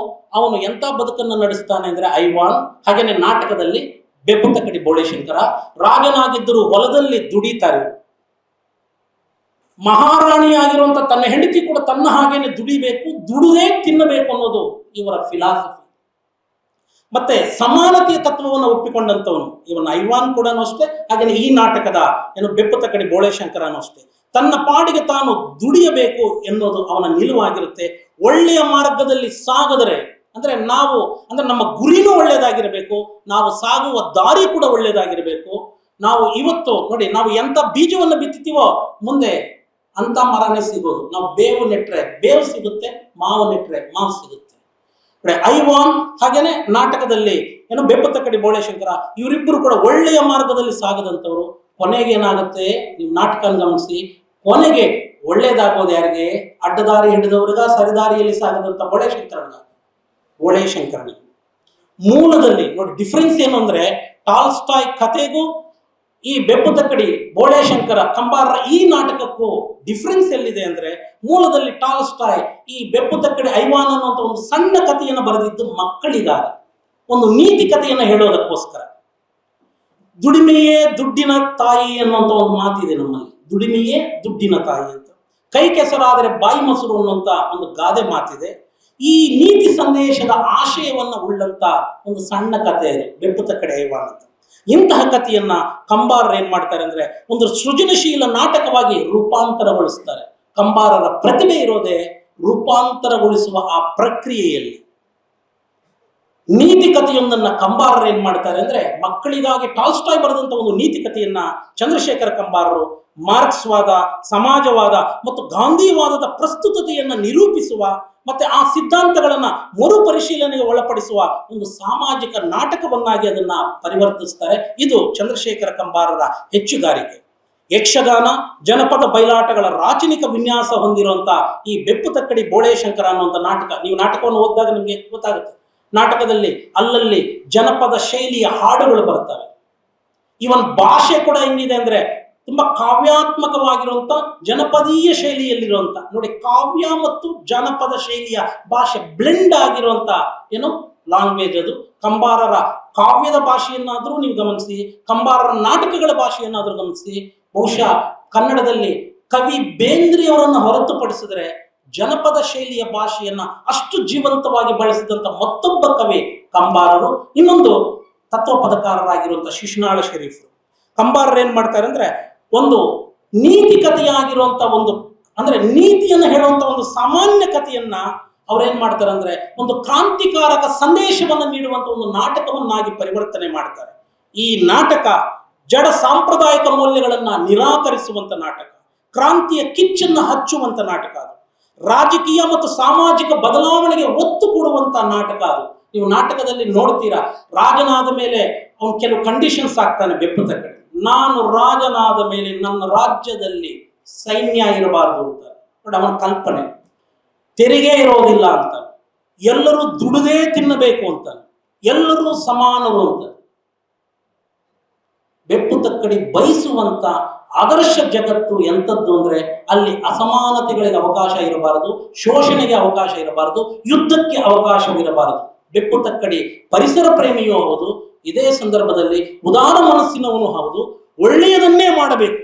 ಅವನು ಎಂತ ಬದುಕನ್ನು ನಡೆಸ್ತಾನೆ ಅಂದ್ರೆ ಐವಾನ್. ಹಾಗೇನೆ ನಾಟಕದಲ್ಲಿ ಬೆಪ್ಪು ತಕ್ಕಡಿ ಬೋಳೇಶಂಕರ. ರಾಜನಾಗಿದ್ದರು, ಹೊಲದಲ್ಲಿ ದುಡಿತಾರೆ. ಮಹಾರಾಣಿಯಾಗಿರುವಂತ ತನ್ನ ಹೆಂಡತಿ ಕೂಡ ತನ್ನ ಹಾಗೇನೆ ದುಡಿಬೇಕು, ದುಡಿದೇ ತಿನ್ನಬೇಕು ಅನ್ನೋದು ಇವರ ಫಿಲಾಸಫಿ. ಮತ್ತೆ ಸಮಾನತೆಯ ತತ್ವವನ್ನು ಒಪ್ಪಿಕೊಂಡಂತವನು ಇವನ್ ಐವಾನ್ ಕೂಡ ಅಷ್ಟೇ. ಹಾಗೆ ಈ ನಾಟಕದ ಬೆಪ್ಪು ತಕ್ಕಡಿ ಬೋಳೇಶಂಕರನೂ ಅಷ್ಟೇ. ತನ್ನ ಪಾಡಿಗೆ ತಾನು ದುಡಿಯಬೇಕು ಎನ್ನುವುದು ಅವನ ನಿಲುವಾಗಿರುತ್ತೆ. ಒಳ್ಳೆಯ ಮಾರ್ಗದಲ್ಲಿ ಸಾಗಿದರೆ ಅಂದ್ರೆ ನಮ್ಮ ಗುರಿನೂ ಒಳ್ಳೆಯದಾಗಿರಬೇಕು, ನಾವು ಸಾಗುವ ದಾರಿ ಕೂಡ ಒಳ್ಳೆಯದಾಗಿರಬೇಕು. ನಾವು ಇವತ್ತು ನೋಡಿ, ನಾವು ಎಂತ ಬೀಜವನ್ನು ಬಿತ್ತುತ್ತೀವೋ ಮುಂದೆ ಅಂತ ಮರನೇ ಸಿಗೋದು. ನಾವು ಬೇವು ನೆಟ್ರೆ ಬೇವು ಸಿಗುತ್ತೆ, ಮಾವು ನೆಟ್ರೆ ಮಾವು ಸಿಗುತ್ತೆ. ಐವಾನ್ ಹಾಗೇನೆ ನಾಟಕದಲ್ಲಿ ಬೆಪ್ಪು ತಕ್ಕಡಿ ಬೋಳೇಶಂಕರ ಇವರಿಬ್ಬರು ಕೂಡ ಒಳ್ಳೆಯ ಮಾರ್ಗದಲ್ಲಿ ಸಾಗದಂತವರು. ಕೊನೆಗೆ ಏನಾಗುತ್ತೆ, ನೀವು ನಾಟಕ ಗಮನಿಸಿ, ಕೊನೆಗೆ ಒಳ್ಳೇದಾಗೋದು ಯಾರಿಗೆ? ಅಡ್ಡದಾರಿ ಹಿಡಿದವ್ರಿಗ, ಸರಿದಾರಿಯಲ್ಲಿ ಸಾಗದಂತ ಬೋಳೇಶಂಕರನಿಗೆ. ಮೂಲದಲ್ಲಿ ನೋಡಿ ಡಿಫ್ರೆನ್ಸ್ ಏನು ಅಂದ್ರೆ ಟಾಲ್ಸ್ಟಾಯ್ ಕಥೆಗೂ ಈ ಬೆಪ್ಪು ತಕ್ಕಡಿ ಬೋಳೇಶಂಕರ ಕಂಬಾರರ ಈ ನಾಟಕಕ್ಕೂ ಡಿಫ್ರೆನ್ಸ್ ಎಲ್ಲಿದೆ ಅಂದ್ರೆ, ಮೂಲದಲ್ಲಿ ಟಾಲ್ಸ್ಟಾಯ್ ಈ ಬೆಪ್ಪು ತಕ್ಕಡಿ ಐವಾನ್ ಅನ್ನುವಂಥ ಒಂದು ಸಣ್ಣ ಕಥೆಯನ್ನು ಬರೆದಿದ್ದು ಮಕ್ಕಳಿಗಾಗಿ, ಒಂದು ನೀತಿ ಕಥೆಯನ್ನು ಹೇಳೋದಕ್ಕೋಸ್ಕರ. ದುಡಿಮೆಯೇ ದುಡ್ಡಿನ ತಾಯಿ ಅನ್ನುವಂಥ ಒಂದು ಮಾತಿದೆ ನಮ್ಮಲ್ಲಿ. ದುಡಿಮೆಯೇ ದುಡ್ಡಿನ ತಾಯಿ ಅಂತ. ಕೈ ಕೆಸರಾದರೆ ಬಾಯಿ ಮೊಸರು ಅನ್ನುವಂಥ ಒಂದು ಗಾದೆ ಮಾತಿದೆ. ಈ ನೀತಿ ಸಂದೇಶದ ಆಶಯವನ್ನ ಉಳ್ಳಂತ ಒಂದು ಸಣ್ಣ ಕಥೆ ಇದೆ ಬೆಪ್ಪು ತಕ್ಕಡಿ ಐವಾನ್ ಅಂತ. ಇಂತಹ ಕಥೆಯನ್ನ ಕಂಬಾರರು ಏನ್ ಮಾಡ್ತಾರೆ ಅಂದ್ರೆ ಒಂದು ಸೃಜನಶೀಲ ನಾಟಕವಾಗಿ ರೂಪಾಂತರಗೊಳಿಸ್ತಾರೆ. ಕಂಬಾರರ ಪ್ರತಿಭೆ ಇರೋದೇ ರೂಪಾಂತರಗೊಳಿಸುವ ಆ ಪ್ರಕ್ರಿಯೆಯಲ್ಲಿ. ನೀತಿ ಕಥೆಯೊಂದನ್ನ ಕಂಬಾರರು ಏನ್ ಮಾಡ್ತಾರೆ ಅಂದ್ರೆ ಮಕ್ಕಳಿಗಾಗಿ ಟಾಲ್ಸ್ಟಾಯ್ ಬರೆದಂತ ಒಂದು ನೀತಿ ಕಥೆಯನ್ನ ಚಂದ್ರಶೇಖರ ಕಂಬಾರರು ಮಾರ್ಕ್ಸ್ವಾದ, ಸಮಾಜವಾದ ಮತ್ತು ಗಾಂಧಿವಾದದ ಪ್ರಸ್ತುತತೆಯನ್ನ ನಿರೂಪಿಸುವ ಮತ್ತೆ ಆ ಸಿದ್ಧಾಂತಗಳನ್ನ ಮರುಪರಿಶೀಲನೆಗೆ ಒಳಪಡಿಸುವ ಒಂದು ಸಾಮಾಜಿಕ ನಾಟಕವನ್ನಾಗಿ ಅದನ್ನ ಪರಿವರ್ತಿಸ್ತಾರೆ. ಇದು ಚಂದ್ರಶೇಖರ ಕಂಬಾರರ ಹೆಚ್ಚುಗಾರಿಕೆ. ಯಕ್ಷಗಾನ, ಜನಪದ ಬಯಲಾಟಗಳ ರಾಚನಿಕ ವಿನ್ಯಾಸ ಹೊಂದಿರುವಂತ ಈ ಬೆಪ್ಪು ತಕ್ಕಡಿ ಬೋಳೇಶಂಕರ ಅನ್ನುವಂಥ ನಾಟಕ, ನೀವು ನಾಟಕವನ್ನು ಓದಿದಾಗ ನಿಮಗೆ ಗೊತ್ತಾಗುತ್ತೆ. ನಾಟಕದಲ್ಲಿ ಅಲ್ಲಲ್ಲಿ ಜನಪದ ಶೈಲಿಯ ಹಾಡುಗಳು ಬರ್ತವೆ. ಇವನ್ ಭಾಷೆ ಕೂಡ ಹೆಂಗಿದೆ ಅಂದ್ರೆ ತುಂಬಾ ಕಾವ್ಯಾತ್ಮಕವಾಗಿರುವಂತ ಜನಪದೀಯ ಶೈಲಿಯಲ್ಲಿರುವಂತ, ನೋಡಿ ಕಾವ್ಯ ಮತ್ತು ಜನಪದ ಶೈಲಿಯ ಭಾಷೆ ಬ್ಲೆಂಡ್ ಆಗಿರುವಂತ ಲ್ಯಾಂಗ್ವೇಜ್ ಅದು. ಕಂಬಾರರ ಕಾವ್ಯದ ಭಾಷೆಯನ್ನಾದ್ರೂ ನೀವು ಗಮನಿಸಿ, ಕಂಬಾರರ ನಾಟಕಗಳ ಭಾಷೆಯನ್ನಾದ್ರೂ ಗಮನಿಸಿ. ಬಹುಶಃ ಕನ್ನಡದಲ್ಲಿ ಕವಿ ಬೇಂದ್ರೆಯವರನ್ನು ಹೊರತುಪಡಿಸಿದ್ರೆ ಜನಪದ ಶೈಲಿಯ ಭಾಷೆಯನ್ನ ಅಷ್ಟು ಜೀವಂತವಾಗಿ ಬಳಸಿದಂಥ ಮತ್ತೊಬ್ಬ ಕವಿ ಕಂಬಾರರು. ಇನ್ನೊಂದು ತತ್ವಪದಕಾರರಾಗಿರುವಂಥ ಶಿಶುನಾಳ ಶರೀಫರು. ಕಂಬಾರರು ಏನ್ ಮಾಡ್ತಾರೆ ಅಂದ್ರೆ ಒಂದು ನೀತಿ ಕಥೆಯಾಗಿರುವಂತ ಒಂದು ಅಂದ್ರೆ ನೀತಿಯನ್ನು ಹೇಳುವಂತ ಒಂದು ಸಾಮಾನ್ಯ ಕಥೆಯನ್ನ ಅವ್ರೇನ್ ಮಾಡ್ತಾರೆ ಅಂದ್ರೆ ಒಂದು ಕ್ರಾಂತಿಕಾರಕ ಸಂದೇಶವನ್ನು ನೀಡುವಂತ ಒಂದು ನಾಟಕವನ್ನಾಗಿ ಪರಿವರ್ತನೆ ಮಾಡ್ತಾರೆ. ಈ ನಾಟಕ ಜಡ ಸಾಂಪ್ರದಾಯಿಕ ಮೌಲ್ಯಗಳನ್ನ ನಿರಾಕರಿಸುವಂತ ನಾಟಕ, ಕ್ರಾಂತಿಯ ಕಿಚ್ಚನ್ನು ಹಚ್ಚುವಂತ ನಾಟಕ ಅದು. ರಾಜಕೀಯ ಮತ್ತು ಸಾಮಾಜಿಕ ಬದಲಾವಣೆಗೆ ಒತ್ತು ಕೊಡುವಂತ ನಾಟಕ ಅದು. ನೀವು ನಾಟಕದಲ್ಲಿ ನೋಡ್ತೀರಾ, ರಾಜನಾದ ಮೇಲೆ ಅವನು ಕೆಲವು ಕಂಡೀಷನ್ಸ್ ಆಗ್ತಾನೆ ಬೆಪ್ಪದ ಕಡೆ. ನಾನು ರಾಜನಾದ ಮೇಲೆ ನನ್ನ ರಾಜ್ಯದಲ್ಲಿ ಸೈನ್ಯ ಇರಬಾರದು ಅಂತ ನೋಡಿ ಅವನ ಕಲ್ಪನೆ. ತೆರಿಗೆ ಇರೋದಿಲ್ಲ ಅಂತ, ಎಲ್ಲರೂ ದುಡಿದೇ ತಿನ್ನಬೇಕು ಅಂತ, ಎಲ್ಲರೂ ಸಮಾನರು ಅಂತ. ಬೆಪ್ಪು ತಕ್ಕಡಿ ಬಯಸುವಂತ ಆದರ್ಶ ಜಗತ್ತು ಎಂಥದ್ದು ಅಂದ್ರೆ ಅಲ್ಲಿ ಅಸಮಾನತೆಗಳಿಗೆ ಅವಕಾಶ ಇರಬಾರದು, ಶೋಷಣೆಗೆ ಅವಕಾಶ ಇರಬಾರದು, ಯುದ್ಧಕ್ಕೆ ಅವಕಾಶವಿರಬಾರದು. ಬೆಪ್ಪು ತಕ್ಕಡಿ ಪರಿಸರ ಪ್ರೇಮಿಯೂ ಹೌದು, ಇದೇ ಸಂದರ್ಭದಲ್ಲಿ ಉದಾರ ಮನಸ್ಸಿನವನು ಹೌದು. ಒಳ್ಳೆಯದನ್ನೇ ಮಾಡಬೇಕು.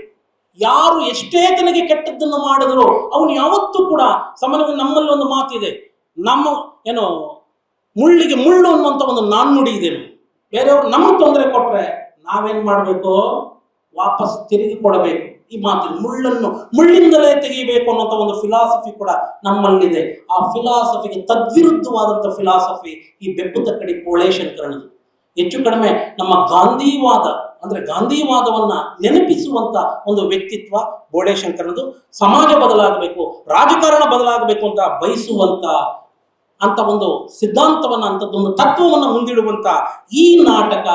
ಯಾರು ಎಷ್ಟೇ ತನಗೆ ಕೆಟ್ಟದ್ದನ್ನು ಮಾಡಿದ್ರು ಅವನು ಯಾವತ್ತೂ ಕೂಡ ಸಾಮಾನ್ಯವಾಗಿ ನಮ್ಮಲ್ಲಿ ಒಂದು ಮಾತಿದೆ, ನಮ್ಮ ಏನೋ ಮುಳ್ಳಿಗೆ ಮುಳ್ಳು ಅನ್ನುವಂಥ ಒಂದು ನಾಣ್ಣುಡಿ ಇದೆ. ಬೇರೆಯವರು ನಮಗೆ ತೊಂದರೆ ಕೊಟ್ರೆ ನಾವೇನ್ ಮಾಡಬೇಕು, ವಾಪಸ್ ತಿರುಗಿ ಕೊಡಬೇಕು. ಈ ಮಾತಿನ ಮುಳ್ಳನ್ನು ಮುಳ್ಳಿಂದಲೇ ತೆಗೆಯಬೇಕು ಅನ್ನೋಂಥ ಒಂದು ಫಿಲಾಸಫಿ ಕೂಡ ನಮ್ಮಲ್ಲಿದೆ. ಆ ಫಿಲಾಸಫಿಗೆ ತದ್ವಿರುದ್ಧವಾದಂಥ ಫಿಲಾಸಫಿ ಈ ಬೆಪ್ಪು ತಕ್ಕಡಿ ಪೋಳೆ ಶಂಕರನದು. ಹೆಚ್ಚು ಕಡಿಮೆ ನಮ್ಮ ಗಾಂಧಿವಾದ ಅಂದ್ರೆ ಗಾಂಧಿವಾದವನ್ನ ನೆನಪಿಸುವಂತ ಒಂದು ವ್ಯಕ್ತಿತ್ವ ಬೋಳೆ ಶಂಕರನದು. ಸಮಾಜ ಬದಲಾಗಬೇಕು, ರಾಜಕಾರಣ ಬದಲಾಗಬೇಕು ಅಂತ ಬಯಸುವಂತ ಅಂತ ಒಂದು ಸಿದ್ಧಾಂತವನ್ನ, ಅಂತದೊಂದು ತತ್ವವನ್ನು ಮುಂದಿಡುವಂತ ಈ ನಾಟಕ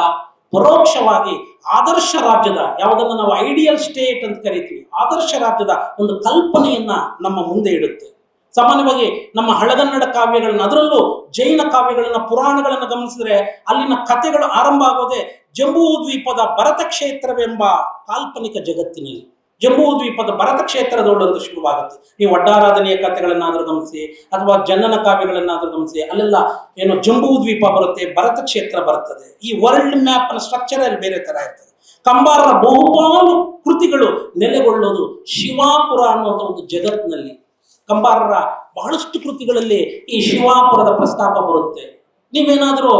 ಪರೋಕ್ಷವಾಗಿ ಆದರ್ಶ ರಾಜ್ಯದ, ಯಾವುದನ್ನು ನಾವು ಐಡಿಯಲ್ ಸ್ಟೇಟ್ ಅಂತ ಕರಿತೀವಿ, ಆದರ್ಶ ರಾಜ್ಯದ ಒಂದು ಕಲ್ಪನೆಯನ್ನ ನಮ್ಮ ಮುಂದೆ ಇಡುತ್ತೆ. ಸಾಮಾನ್ಯವಾಗಿ ನಮ್ಮ ಹಳಗನ್ನಡ ಕಾವ್ಯಗಳನ್ನ, ಅದರಲ್ಲೂ ಜೈನ ಕಾವ್ಯಗಳನ್ನ, ಪುರಾಣಗಳನ್ನ ಗಮನಿಸಿದ್ರೆ ಅಲ್ಲಿನ ಕಥೆಗಳು ಆರಂಭ ಆಗೋದೇ ಜಂಬೂ ದ್ವೀಪದ ಭರತ ಕ್ಷೇತ್ರವೆಂಬ ಕಾಲ್ಪನಿಕ ಜಗತ್ತಿನಲ್ಲಿ. ಜಂಬೂ ದ್ವೀಪದ ಭರತ ಕ್ಷೇತ್ರದೊಳಂದು ಶುರುವಾಗುತ್ತೆ. ನೀವು ಒಡ್ಡಾರಾಧನೆಯ ಕಥೆಗಳನ್ನಾದ್ರೂ ಗಮನಿಸಿ ಅಥವಾ ಜನನ ಕಾವ್ಯಗಳನ್ನಾದ್ರೂ ಗಮನಿಸಿ, ಅಲ್ಲೆಲ್ಲ ಏನು ಜಂಬೂ ದ್ವೀಪ ಬರುತ್ತೆ, ಭರತ ಕ್ಷೇತ್ರ ಬರ್ತದೆ. ಈ ವರ್ಲ್ಡ್ ಮ್ಯಾಪ್ ನ ಸ್ಟ್ರಕ್ಚರ್ ಅಲ್ಲಿ ಬೇರೆ ತರ ಇರ್ತದೆ. ಕಂಬಾರರ ಬಹುಪಾಲು ಕೃತಿಗಳು ನೆಲೆಗೊಳ್ಳೋದು ಶಿವಾಪುರ ಅನ್ನುವಂಥ ಒಂದು ಜಗತ್ತಿನಲ್ಲಿ. ಕಂಬಾರರ ಬಹಳಷ್ಟು ಕೃತಿಗಳಲ್ಲಿ ಈ ಶಿವಾಪುರದ ಪ್ರಸ್ತಾಪ ಬರುತ್ತೆ. ನೀವೇನಾದ್ರೂ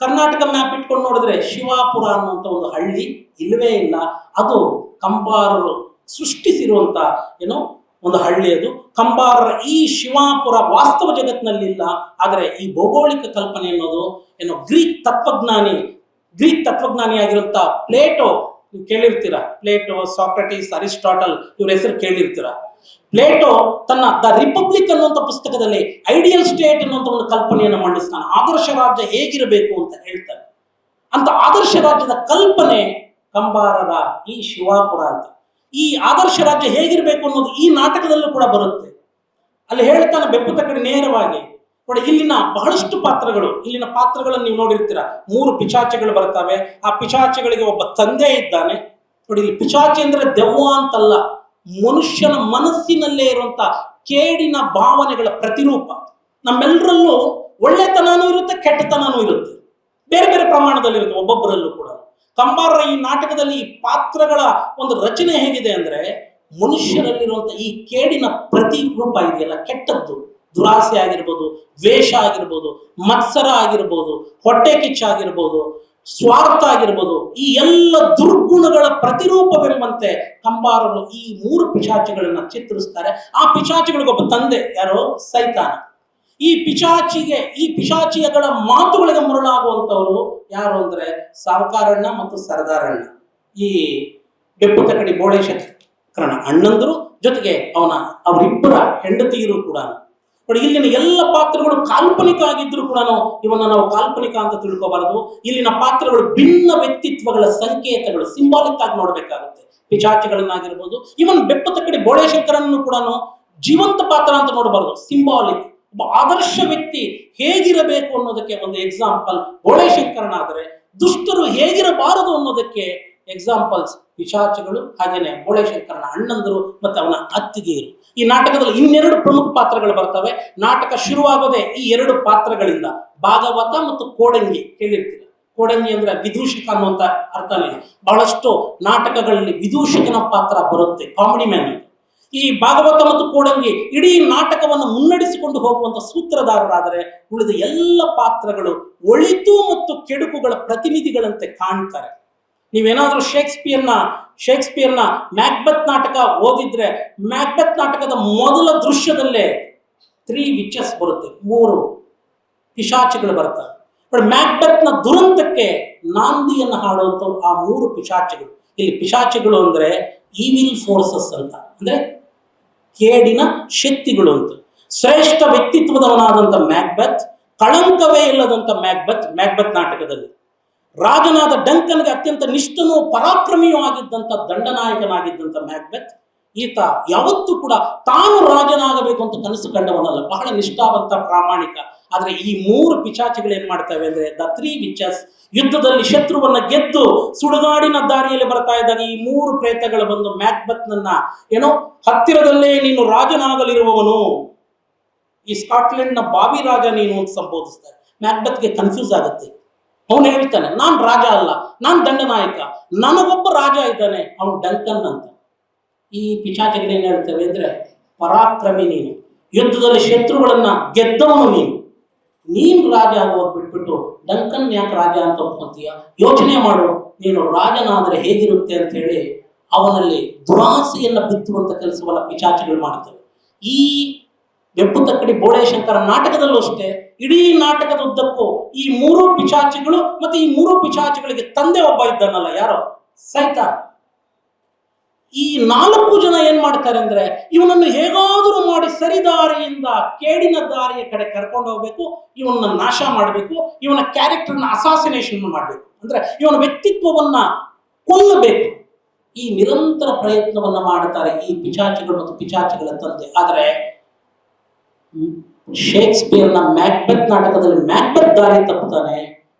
ಕರ್ನಾಟಕ ಮ್ಯಾಪ್ ಇಟ್ಕೊಂಡು ನೋಡಿದ್ರೆ ಶಿವಾಪುರ ಅನ್ನುವಂಥ ಒಂದು ಹಳ್ಳಿ ಇಲ್ಲವೇ ಇಲ್ಲ. ಅದು ಕಂಬಾರರು ಸೃಷ್ಟಿಸಿರುವಂತ ಏನೋ ಒಂದು ಹಳ್ಳಿ ಅದು. ಕಂಬಾರರ ಈ ಶಿವಾಪುರ ವಾಸ್ತವ ಜಗತ್ತಿನಲ್ಲಿ ಇಲ್ಲ. ಆದರೆ ಈ ಭೌಗೋಳಿಕ ಕಲ್ಪನೆ ಅನ್ನೋದು ಏನೋ ಗ್ರೀಕ್ ತತ್ವಜ್ಞಾನಿಯಾಗಿರುವಂತ ಪ್ಲೇಟೋ, ನೀವು ಕೇಳಿರ್ತೀರ, ಪ್ಲೇಟೋ, ಸಾಕ್ರಟೀಸ್, ಅರಿಸ್ಟಾಟಲ್ ಇವ್ರ ಹೆಸರು ಕೇಳಿರ್ತೀರ. ಪ್ಲೇಟೋ ತನ್ನ ದ ರಿಪಬ್ಲಿಕ್ ಅನ್ನುವಂಥ ಪುಸ್ತಕದಲ್ಲಿ ಐಡಿಯಲ್ ಸ್ಟೇಟ್ ಅನ್ನುವಂಥ ಒಂದು ಕಲ್ಪನೆಯನ್ನು ಮಂಡಿಸ್ತಾನೆ. ಆದರ್ಶ ರಾಜ್ಯ ಹೇಗಿರಬೇಕು ಅಂತ ಹೇಳ್ತಾನೆ. ಅಂತ ಆದರ್ಶ ರಾಜ್ಯದ ಕಲ್ಪನೆ ಕಂಬಾರರ ಈ ಶಿವಾಪುರ ಅಂತ. ಈ ಆದರ್ಶ ರಾಜ್ಯ ಹೇಗಿರಬೇಕು ಅನ್ನೋದು ಈ ನಾಟಕದಲ್ಲೂ ಕೂಡ ಬರುತ್ತೆ. ಅಲ್ಲಿ ಹೇಳ್ತಾನೆ ಬೆಪ್ಪು ತಕ್ಕಡಿ ನೇರವಾಗಿ. ನೋಡಿ, ಇಲ್ಲಿನ ಬಹಳಷ್ಟು ಪಾತ್ರಗಳು, ಇಲ್ಲಿನ ಪಾತ್ರಗಳನ್ನು ನೀವು ನೋಡಿರ್ತೀರ. 3 ಪಿಚಾಚಿಗಳು ಬರ್ತವೆ. ಆ ಪಿಚಾಚಿಗಳಿಗೆ ಒಬ್ಬ ತಂದೆ ಇದ್ದಾನೆ. ನೋಡಿ, ಇಲ್ಲಿ ಪಿಚಾಚಿ ಅಂದ್ರೆ ದೆವ್ವ ಅಂತಲ್ಲ, ಮನುಷ್ಯನ ಮನಸ್ಸಿನಲ್ಲೇ ಇರುವಂತ ಕೇಡಿನ ಭಾವನೆಗಳ ಪ್ರತಿರೂಪ. ನಮ್ಮೆಲ್ಲರಲ್ಲೂ ಒಳ್ಳೆತನನೂ ಇರುತ್ತೆ, ಕೆಟ್ಟತನನೂ ಇರುತ್ತೆ, ಬೇರೆ ಬೇರೆ ಪ್ರಮಾಣದಲ್ಲಿರುತ್ತೆ ಒಬ್ಬೊಬ್ಬರಲ್ಲೂ ಕೂಡ. ಕಂಬಾರರ ಈ ನಾಟಕದಲ್ಲಿ ಈ ಪಾತ್ರಗಳ ಒಂದು ರಚನೆ ಹೇಗಿದೆ ಅಂದ್ರೆ, ಮನುಷ್ಯರಲ್ಲಿರುವಂತ ಈ ಕೇಡಿನ ಪ್ರತಿರೂಪ ಇದೆಯಲ್ಲ, ಕೆಟ್ಟದ್ದು, ದುರಾಸೆ ಆಗಿರ್ಬೋದು, ದ್ವೇಷ ಆಗಿರ್ಬೋದು, ಮತ್ಸರ ಆಗಿರ್ಬೋದು, ಹೊಟ್ಟೆ ಕಿಚ್ಚಾಗಿರ್ಬೋದು, ಸ್ವಾರ್ಥ ಆಗಿರ್ಬೋದು, ಈ ಎಲ್ಲ ದುರ್ಗುಣಗಳ ಪ್ರತಿರೂಪವೆಂಬಂತೆ ಕಂಬಾರರು ಈ 3 ಪಿಶಾಚಿಗಳನ್ನ ಚಿತ್ರಿಸ್ತಾರೆ. ಆ ಪಿಶಾಚಿಗಳಿಗೊಬ್ಬ ತಂದೆ, ಯಾರೋ ಸೈತಾನ. ಈ ಪಿಶಾಚಿಗಳ ಮಾತುಗಳಿಗೆ ಮರುಳಾಗುವಂಥವ್ರು ಯಾರು ಅಂದ್ರೆ ಸಾವುಕಾರಣ್ಣ ಮತ್ತು ಸರದಾರಣ್ಣ. ಈ ಬೆಪ್ಪು ತಕ್ಕಡಿ ಬೋಳೆ ಶಂಕರನ ಅಣ್ಣಂದರು, ಜೊತೆಗೆ ಅವರಿಬ್ಬರ ಹೆಂಡತಿಯರು ಕೂಡ. ಬಟ್ ಇಲ್ಲಿನ ಎಲ್ಲ ಪಾತ್ರಗಳು ಕಾಲ್ಪನಿಕ ಆಗಿದ್ರು ಕೂಡ ಇವನ್ನ ನಾವು ಕಾಲ್ಪನಿಕ ಅಂತ ತಿಳ್ಕೋಬಾರದು. ಇಲ್ಲಿನ ಪಾತ್ರಗಳು ಭಿನ್ನ ವ್ಯಕ್ತಿತ್ವಗಳ ಸಂಕೇತಗಳು, ಸಿಂಬಾಲಿಕ್ ಆಗಿ ನೋಡ್ಬೇಕಾಗುತ್ತೆ. ಪಿಶಾಚಿಗಳನ್ನಾಗಿರ್ಬೋದು, ಇವನ್ ಬೆಪ್ಪು ತಕ್ಕಡಿ ಬೋಳೆ ಶಂಕರನ್ನು ಕೂಡ ಜೀವಂತ ಪಾತ್ರ ಅಂತ ನೋಡಬಾರದು, ಸಿಂಬಾಲಿಕ್. ಒಬ್ಬ ಆದರ್ಶ ವ್ಯಕ್ತಿ ಹೇಗಿರಬೇಕು ಅನ್ನೋದಕ್ಕೆ ಒಂದು ಎಕ್ಸಾಂಪಲ್ ಬೋಳೆ ಶಂಕರನಾದರೆ, ದುಷ್ಟರು ಹೇಗಿರಬಾರದು ಅನ್ನೋದಕ್ಕೆ ಎಕ್ಸಾಂಪಲ್ಸ್ ಪಿಶಾಚಿಗಳು, ಹಾಗೇನೆ ಬೋಳೆ ಶಂಕರನ ಅಣ್ಣಂದರು ಮತ್ತು ಅವನ ಅತ್ತಿಗೆಯರು. ಈ ನಾಟಕದಲ್ಲಿ 2 ಪ್ರಮುಖ ಪಾತ್ರಗಳು ಬರ್ತವೆ. ನಾಟಕ ಶುರುವಾಗೋದೇ ಈ 2 ಪಾತ್ರಗಳಿಂದ. ಭಾಗವತ ಮತ್ತು ಕೋಡಂಗಿ ಕೇಳಿರ್ತೀರ. ಕೋಡಂಗಿ ಅಂದ್ರೆ ವಿದೂಷಕ ಅನ್ನುವಂತ ಅರ್ಥನೇ. ಬಹಳಷ್ಟು ನಾಟಕಗಳಲ್ಲಿ ವಿದೂಷಕನ ಪಾತ್ರ ಬರುತ್ತೆ, ಕಾಮಿಡಿ ಮ್ಯಾನ್. ಈ ಭಾಗವತ ಮತ್ತು ಕೋಡಂಗಿ ಇಡೀ ನಾಟಕವನ್ನು ಮುನ್ನಡೆಸಿಕೊಂಡು ಹೋಗುವಂತ ಸೂತ್ರಧಾರರಾದರೆ ಉಳಿದ ಎಲ್ಲ ಪಾತ್ರಗಳು ಒಳಿತು ಮತ್ತು ಕೆಡುಕುಗಳ ಪ್ರತಿನಿಧಿಗಳಂತೆ ಕಾಣ್ತಾರೆ. ನೀವೇನಾದ್ರೂ ಶೇಕ್ಸ್ಪಿಯರ್ನ ಮ್ಯಾಕ್ಬೆತ್ ನಾಟಕ ಓದಿದ್ರೆ ಮ್ಯಾಕ್ಬೆತ್ ನಾಟಕದ ಮೊದಲ ದೃಶ್ಯದಲ್ಲೇ 3 witches ಬರುತ್ತೆ, 3 ಪಿಶಾಚಿಗಳು ಬರ್ತವೆ. ಬಟ್ ಮ್ಯಾಕ್ಬೆತ್ನ ದುರಂತಕ್ಕೆ ನಾಂದಿಯನ್ನು ಹಾಡುವಂಥವ್ರು ಆ 3 ಪಿಶಾಚಿಗಳು. ಇಲ್ಲಿ ಪಿಶಾಚಿಗಳು ಅಂದ್ರೆ ಈವಿಲ್ ಫೋರ್ಸಸ್ ಅಂತ, ಅಂದ್ರೆ ಕೇಡಿನ ಶಕ್ತಿಗಳು ಅಂತ. ಶ್ರೇಷ್ಠ ವ್ಯಕ್ತಿತ್ವದವನಾದಂಥ ಮ್ಯಾಕ್ಬೆತ್, ಕಳಂಕವೇ ಇಲ್ಲದಂಥ ಮ್ಯಾಕ್ಬೆತ್ ನಾಟಕದಲ್ಲಿ ರಾಜನಾದ ಡಂಕನ್ಗೆ ಅತ್ಯಂತ ನಿಷ್ಠನೂ ಪರಾಕ್ರಮಿಯೂ ಆಗಿದ್ದಂಥ ದಂಡನಾಯಕನಾಗಿದ್ದಂಥ ಮ್ಯಾಕ್ಬೆತ್, ಈತ ಯಾವತ್ತೂ ಕೂಡ ತಾನು ರಾಜನಾಗಬೇಕು ಅಂತ ಕನಸು ಕಂಡವನಲ್ಲ, ಬಹಳ ನಿಷ್ಠಾವಂತ, ಪ್ರಾಮಾಣಿಕ. ಆದ್ರೆ ಈ 3 ಪಿಶಾಚಿಗಳು ಏನ್ ಮಾಡ್ತವೆ ಅಂದ್ರೆ ದ 3 witches ಯುದ್ಧದಲ್ಲಿ ಶತ್ರುವನ್ನ ಗೆದ್ದು ಸುಡುಗಾಡಿನ ದಾರಿಯಲ್ಲಿ ಬರ್ತಾ ಇದ್ದಾಗ ಈ 3 ಪ್ರೇತಗಳು ಬಂದು ಮ್ಯಾಕ್ಬೆತ್ನನ್ನ ಏನೋ ಹತ್ತಿರದಲ್ಲೇ ನೀನು ರಾಜನಾಗಲಿರುವವನು, ಈ ಸ್ಕಾಟ್ಲೆಂಡ್ ನ ಬಾವಿ ರಾಜ ನೀನು ಅಂತ ಸಂಬೋಧಿಸ್ತಾರೆ. ಮ್ಯಾಕ್ಬೆತ್ಗೆ ಕನ್ಫ್ಯೂಸ್ ಆಗುತ್ತೆ. ಅವನು ಹೇಳ್ತಾನೆ, ನಾನ್ ರಾಜ ಅಲ್ಲ, ನಾನ್ ದಂಡನಾಯಕ, ನನಗೊಬ್ಬ ರಾಜ ಇದ್ದಾನೆ, ಅವನು ಡಂಕನ್ ಅಂತ. ಈ ಪಿಶಾಚಿಗಳು ಏನ್ ಹೇಳ್ತವೆ ಅಂದ್ರೆ ಪರಾಕ್ರಮಿ ನೀನು, ಯುದ್ಧದಲ್ಲಿ ಶತ್ರುಗಳನ್ನ ಗೆದ್ದವನು ನೀನು ರಾಜ ಆಗೋದು ಬಿಟ್ಬಿಟ್ಟು ಡಂಕನ್ ಯಾಕೆ ರಾಜ ಅಂತ ಒಪ್ಕೊಂತೀಯ, ಯೋಚನೆ ಮಾಡು, ನೀನು ರಾಜನಾದ್ರೆ ಹೇಗಿರುತ್ತೆ ಅಂತ ಹೇಳಿ ಅವನಲ್ಲಿ ದುರಾಸೆಯನ್ನ ಬಿತ್ತುವಂತ ಕೆಲಸವನ್ನ ಪಿಶಾಚಿಗಳು ಮಾಡ್ತವೆ. ಈ ಬೆಪ್ಪು ತಕ್ಕಡಿ ಬೋಳೇಶಂಕರ ನಾಟಕದಲ್ಲೂ ಅಷ್ಟೇ ಇಡೀ ನಾಟಕದ ಉದ್ದಕ್ಕೂ ಈ 3 ಪಿಶಾಚಿಗಳು ಮತ್ತೆ ಈ 3 ಪಿಶಾಚಿಗಳಿಗೆ ತಂದೆ ಒಬ್ಬ ಇದ್ದಾನಲ್ಲ, ಯಾರೋ ಸೈತಾನ್. ಈ 4 ಜನ ಏನ್ ಮಾಡ್ತಾರೆ ಅಂದ್ರೆ ಇವನನ್ನು ಹೇಗಾದರೂ ಮಾಡಿ ಸರಿದಾರಿಯಿಂದ ಕೇಡಿನ ದಾರಿಯ ಕಡೆ ಕರ್ಕೊಂಡು ಹೋಗ್ಬೇಕು, ಇವನ್ನ ನಾಶ ಮಾಡಬೇಕು, ಇವನ ಕ್ಯಾರೆಕ್ಟರ್ನ ಅಸಾಸಿನೇಷನ್ ಮಾಡಬೇಕು, ಅಂದ್ರೆ ಇವನ ವ್ಯಕ್ತಿತ್ವವನ್ನ ಕೊಲ್ಲಬೇಕು. ಈ ನಿರಂತರ ಪ್ರಯತ್ನವನ್ನ ಮಾಡ್ತಾರೆ ಈ ಪಿಶಾಚಿಗಳು ಮತ್ತು ಪಿಶಾಚಿಗಳ ತಂದೆ. ಆದರೆ ಶೇಕ್ಸ್ಪಿಯರ್ನ ಮ್ಯಾಕ್ಬೆತ್ ನಾಟಕದಲ್ಲಿ ಮ್ಯಾಕ್ಬೆತ್ ದಾರಿ ತಪ್ಪುತ್ತಾನೆ,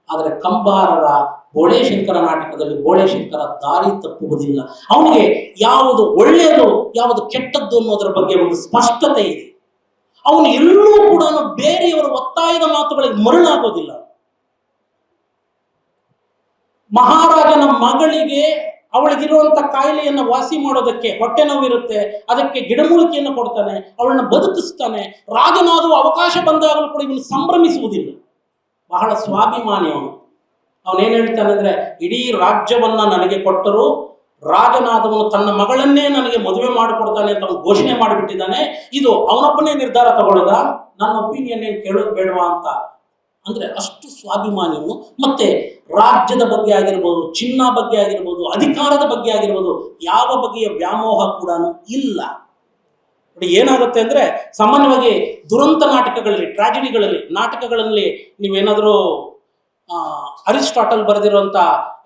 ಆದರೆ ಕಂಬಾರರ ಬೋಳೇಶಂಕರ ನಾಟಕದಲ್ಲಿ ಬೋಳೇಶಂಕರ ದಾರಿ ತಪ್ಪುವುದಿಲ್ಲ. ಅವನಿಗೆ ಯಾವುದು ಒಳ್ಳೆಯದು ಯಾವುದು ಕೆಟ್ಟದ್ದು ಅನ್ನೋದರ ಬಗ್ಗೆ ಒಂದು ಸ್ಪಷ್ಟತೆ ಇದೆ. ಅವನು ಎಲ್ಲೂ ಕೂಡ ಬೇರೆಯವರ ಒತ್ತಾಯದ ಮಾತುಗಳಿಗೆ ಮರಳಾಗೋದಿಲ್ಲ. ಮಹಾರಾಜನ ಮಗಳಿಗೆ ಅವಳಿಗಿರುವಂತ ಕಾಯಿಲೆಯನ್ನ ವಾಸಿ ಮಾಡೋದಕ್ಕೆ ಹೊಟ್ಟೆ ನೋವಿರುತ್ತೆ, ಅದಕ್ಕೆ ಗಿಡಮೂಲಿಕೆಯನ್ನು ಕೊಡ್ತಾನೆ, ಅವಳನ್ನ ಬದುಕಿಸ್ತಾನೆ. ರಾಜನಾದರೂ ಅವಕಾಶ ಬಂದಾಗಲೂ ಕೂಡ ಇವನು ಸಂಭ್ರಮಿಸುವುದಿಲ್ಲ. ಬಹಳ ಸ್ವಾಭಿಮಾನಿ ಅವನು. ಅವನೇನ್ ಹೇಳ್ತಾನೆ ಅಂದ್ರೆ ಇಡೀ ರಾಜ್ಯವನ್ನ ನನಗೆ ಕೊಟ್ಟರು, ರಾಜನಾದವನು ತನ್ನ ಮಗಳನ್ನೇ ನನಗೆ ಮದುವೆ ಮಾಡಿಕೊಡ್ತಾನೆ ಅಂತ ಅವನು ಘೋಷಣೆ ಮಾಡಿಬಿಟ್ಟಿದ್ದಾನೆ. ಇದು ಅವನೊಬ್ಬನೇ ನಿರ್ಧಾರ ತಗೊಳ್ಳೋದ, ನನ್ನ ಒಪಿನಿಯನ್ ಏನ್ ಕೇಳೋದು ಬೇಡವಾ ಅಂತ. ಅಂದ್ರೆ ಅಷ್ಟು ಸ್ವಾಭಿಮಾನಿಯವನು. ಮತ್ತೆ ರಾಜ್ಯದ ಬಗ್ಗೆ ಆಗಿರ್ಬೋದು, ಚಿನ್ನ ಬಗ್ಗೆ ಆಗಿರ್ಬೋದು, ಅಧಿಕಾರದ ಬಗ್ಗೆ ಆಗಿರ್ಬೋದು, ಯಾವ ಬಗೆಯ ವ್ಯಾಮೋಹ ಕೂಡ ಇಲ್ಲ. ಏನಾಗುತ್ತೆ ಅಂದ್ರೆ ಸಾಮಾನ್ಯವಾಗಿ ದುರಂತ ನಾಟಕಗಳಲ್ಲಿ, ಟ್ರಾಜಿಡಿಗಳಲ್ಲಿ, ನಾಟಕಗಳಲ್ಲಿ ನೀವೇನಾದರೂ ಅರಿಸ್ಟಾಟಲ್ ಬರೆದಿರುವಂತ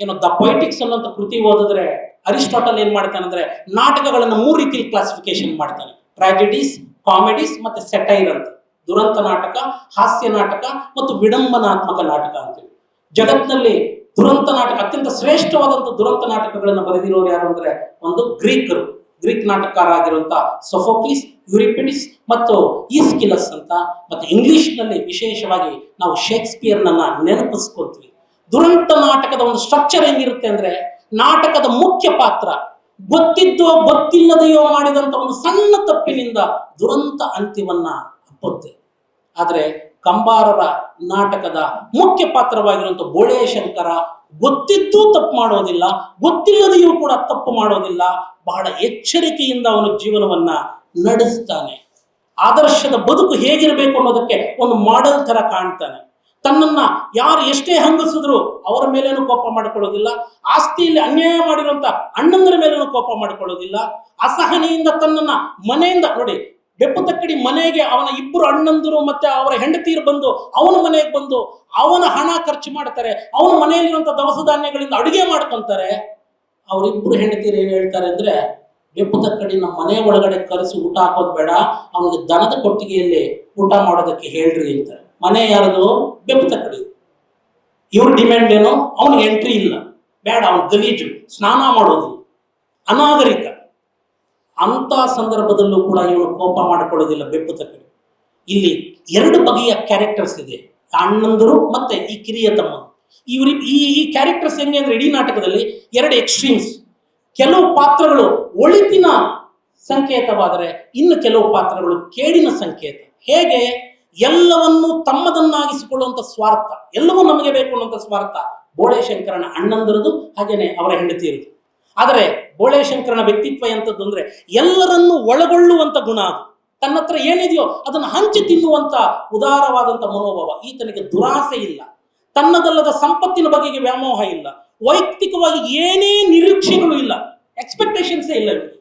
ಏನೋ ದ ಪೊಯಿಟಿಕ್ಸ್ ಅನ್ನೋಂಥ ಕೃತಿ ಓದಿದ್ರೆ ಅರಿಸ್ಟಾಟಲ್ ಏನ್ ಮಾಡ್ತಾನೆ ಅಂದ್ರೆ ನಾಟಕಗಳನ್ನು 3 ರೀತಿಯಲ್ಲಿ ಕ್ಲಾಸಿಫಿಕೇಶನ್ ಮಾಡ್ತಾನೆ: ಟ್ರಾಜಿಡೀಸ್, ಕಾಮಿಡೀಸ್ ಮತ್ತೆ ಸೆಟೈರ್ ಅಂತ. ದುರಂತ ನಾಟಕ, ಹಾಸ್ಯ ನಾಟಕ ಮತ್ತು ವಿಡಂಬನಾತ್ಮಕ ನಾಟಕ ಅಂತೇಳಿ. ಜಗತ್ತಿನಲ್ಲಿ ದುರಂತ ನಾಟಕ ಅತ್ಯಂತ ಶ್ರೇಷ್ಠವಾದಂಥ ದುರಂತ ನಾಟಕಗಳನ್ನು ಬರೆದಿರೋರು ಯಾರು ಅಂದ್ರೆ ಒಂದು ಗ್ರೀಕ್ ನಾಟಕಕಾರ ಆಗಿರುವಂತ ಸೊಫೋಕ್ಲಿಸ್, ಯುರಿಪಿಡಿಸ್ ಮತ್ತು ಈಸ್ಕಿಲಸ್ ಅಂತ. ಮತ್ತೆ ಇಂಗ್ಲಿಷ್ನಲ್ಲಿ ವಿಶೇಷವಾಗಿ ನಾವು ಶೇಕ್ಸ್ಪಿಯರ್ನನ್ನ ನೆನಪಿಸ್ಕೊಳ್ತೀವಿ. ದುರಂತ ನಾಟಕದ ಒಂದು ಸ್ಟ್ರಕ್ಚರ್ ಹೆಂಗಿರುತ್ತೆ ಅಂದ್ರೆ ನಾಟಕದ ಮುಖ್ಯ ಪಾತ್ರ ಗೊತ್ತಿದ್ದೋ ಗೊತ್ತಿಲ್ಲದೆಯೋ ಮಾಡಿದಂತ ಒಂದು ಸಣ್ಣ ತಪ್ಪಿನಿಂದ ದುರಂತ ಅಂತ್ಯವನ್ನ ಅಪ್ಪುತ್ತೆ. ಆದರೆ ಕಂಬಾರರ ನಾಟಕದ ಮುಖ್ಯ ಪಾತ್ರವಾಗಿರುವಂಥ ಬೋಳೇಶಂಕರ ಗೊತ್ತಿದ್ದೂ ತಪ್ಪು ಮಾಡೋದಿಲ್ಲ, ಗೊತ್ತಿಲ್ಲದೆಯೂ ಕೂಡ ತಪ್ಪು ಮಾಡೋದಿಲ್ಲ. ಬಹಳ ಎಚ್ಚರಿಕೆಯಿಂದ ಅವನ ಜೀವನವನ್ನ ನಡೆಸ್ತಾನೆ. ಆದರ್ಶದ ಬದುಕು ಹೇಗಿರಬೇಕು ಅನ್ನೋದಕ್ಕೆ ಒಂದು ಮಾಡೆಲ್ ತರ ಕಾಣ್ತಾನೆ. ತನ್ನನ್ನ ಯಾರು ಎಷ್ಟೇ ಹಂಗಿಸಿದ್ರು ಅವರ ಮೇಲೇನು ಕೋಪ ಮಾಡಿಕೊಳ್ಳೋದಿಲ್ಲ. ಆಸ್ತಿಯಲ್ಲಿ ಅನ್ಯಾಯ ಮಾಡಿರುವಂತ ಅಣ್ಣಂದರ ಮೇಲೇನು ಕೋಪ ಮಾಡಿಕೊಳ್ಳೋದಿಲ್ಲ. ಅಸಹನೆಯಿಂದ ತನ್ನನ್ನ ಮನೆಯಿಂದ ನೋಡಿ, ಬೆಪ್ಪು ತಕ್ಕಡಿ ಮನೆಗೆ ಅವನ 2 ಅಣ್ಣಂದರು ಮತ್ತೆ ಅವರ ಹೆಂಡತಿಯರು ಬಂದು ಅವನ ಮನೆಗೆ ಬಂದು ಅವನ ಹಣ ಖರ್ಚು ಮಾಡ್ತಾರೆ. ಅವನ ಮನೆಯಲ್ಲಿರುವಂತ ದವಸ ಧಾನ್ಯಗಳಿಂದ ಅಡುಗೆ ಮಾಡ್ಕೊಂತಾರೆ. ಅವರಿಬ್ಬರು ಹೆಂಡತಿಯರು ಏನ್ ಹೇಳ್ತಾರೆ ಅಂದ್ರೆ, ಬೆಪ್ಪು ತಕ್ಕಡಿ ನಮ್ಮ ಮನೆ ಒಳಗಡೆ ಕರೆಸಿ ಊಟ ಹಾಕೋದು ಬೇಡ, ಅವನಿಗೆ ದನದ ಕೊಟ್ಟಿಗೆಯಲ್ಲಿ ಊಟ ಮಾಡೋದಕ್ಕೆ ಹೇಳ್ರಿ ಅಂತಾರೆ. ಮನೆ ಯಾರದು? ಬೆಪ್ಪು ತಕ್ಕಡಿ. ಇವ್ರ ಡಿಮ್ಯಾಂಡ್ ಏನು? ಅವನಿಗೆ ಎಂಟ್ರಿ ಇಲ್ಲ, ಬೇಡ, ಅವನು ಗಲೀಜು, ಸ್ನಾನ ಮಾಡೋದಿಲ್ಲ, ಅನಾಗರಿಕ. ಅಂತ ಸಂದರ್ಭದಲ್ಲೂ ಕೂಡ ಇವನು ಕೋಪ ಮಾಡಿಕೊಳ್ಳೋದಿಲ್ಲ ಬೆಪ್ಪು ತಕ್ಕಡಿ. ಇಲ್ಲಿ 2 ಬಗೆಯ ಕ್ಯಾರೆಕ್ಟರ್ಸ್ ಇದೆ, ಅಣ್ಣಂದರು ಮತ್ತೆ ಈ ಕಿರಿಯ ತಮ್ಮ. ಈ ಕ್ಯಾರೆಕ್ಟರ್ಸ್ ಹೆಂಗೆ ಅಂದ್ರೆ ಇಡೀ ನಾಟಕದಲ್ಲಿ 2 ಎಕ್ಸ್ಟ್ರೀಮ್ಸ್. ಕೆಲವು ಪಾತ್ರಗಳು ಒಳಿತಿನ ಸಂಕೇತವಾದರೆ ಇನ್ನು ಕೆಲವು ಪಾತ್ರಗಳು ಕೇಡಿನ ಸಂಕೇತ. ಹೇಗೆ? ಎಲ್ಲವನ್ನೂ ತಮ್ಮದನ್ನಾಗಿಸಿಕೊಳ್ಳುವಂಥ ಸ್ವಾರ್ಥ, ಎಲ್ಲವೂ ನಮಗೆ ಬೇಕು ಅನ್ನುವಂಥ ಸ್ವಾರ್ಥ ಬೋಳೇಶಂಕರನ ಅಣ್ಣಂದಿರದು, ಹಾಗೇನೆ ಅವರ ಹೆಂಡತಿಯರದು. ಆದರೆ ಬೋಳೇಶಂಕರನ ವ್ಯಕ್ತಿತ್ವ ಎಂಥದ್ದು ಅಂದ್ರೆ ಎಲ್ಲರನ್ನೂ ಒಳಗೊಳ್ಳುವಂತ ಗುಣ ಅದು. ತನ್ನ ಹತ್ರ ಏನಿದೆಯೋ ಅದನ್ನು ಹಂಚಿ ತಿನ್ನುವಂತ ಉದಾರವಾದಂಥ ಮನೋಭಾವ. ಈತನಿಗೆ ದುರಾಸೆ ಇಲ್ಲ, ತನ್ನದಲ್ಲದ ಸಂಪತ್ತಿನ ಬಗೆಗೆ ವ್ಯಾಮೋಹ ಇಲ್ಲ, ವೈಯಕ್ತಿಕವಾಗಿ ಏನೇ ನಿರೀಕ್ಷೆಗಳು ಇಲ್ಲ, ಎಕ್ಸ್ಪೆಕ್ಟೇಷನ್ಸೇ ಇಲ್ಲ ಇವರಿಗೆ.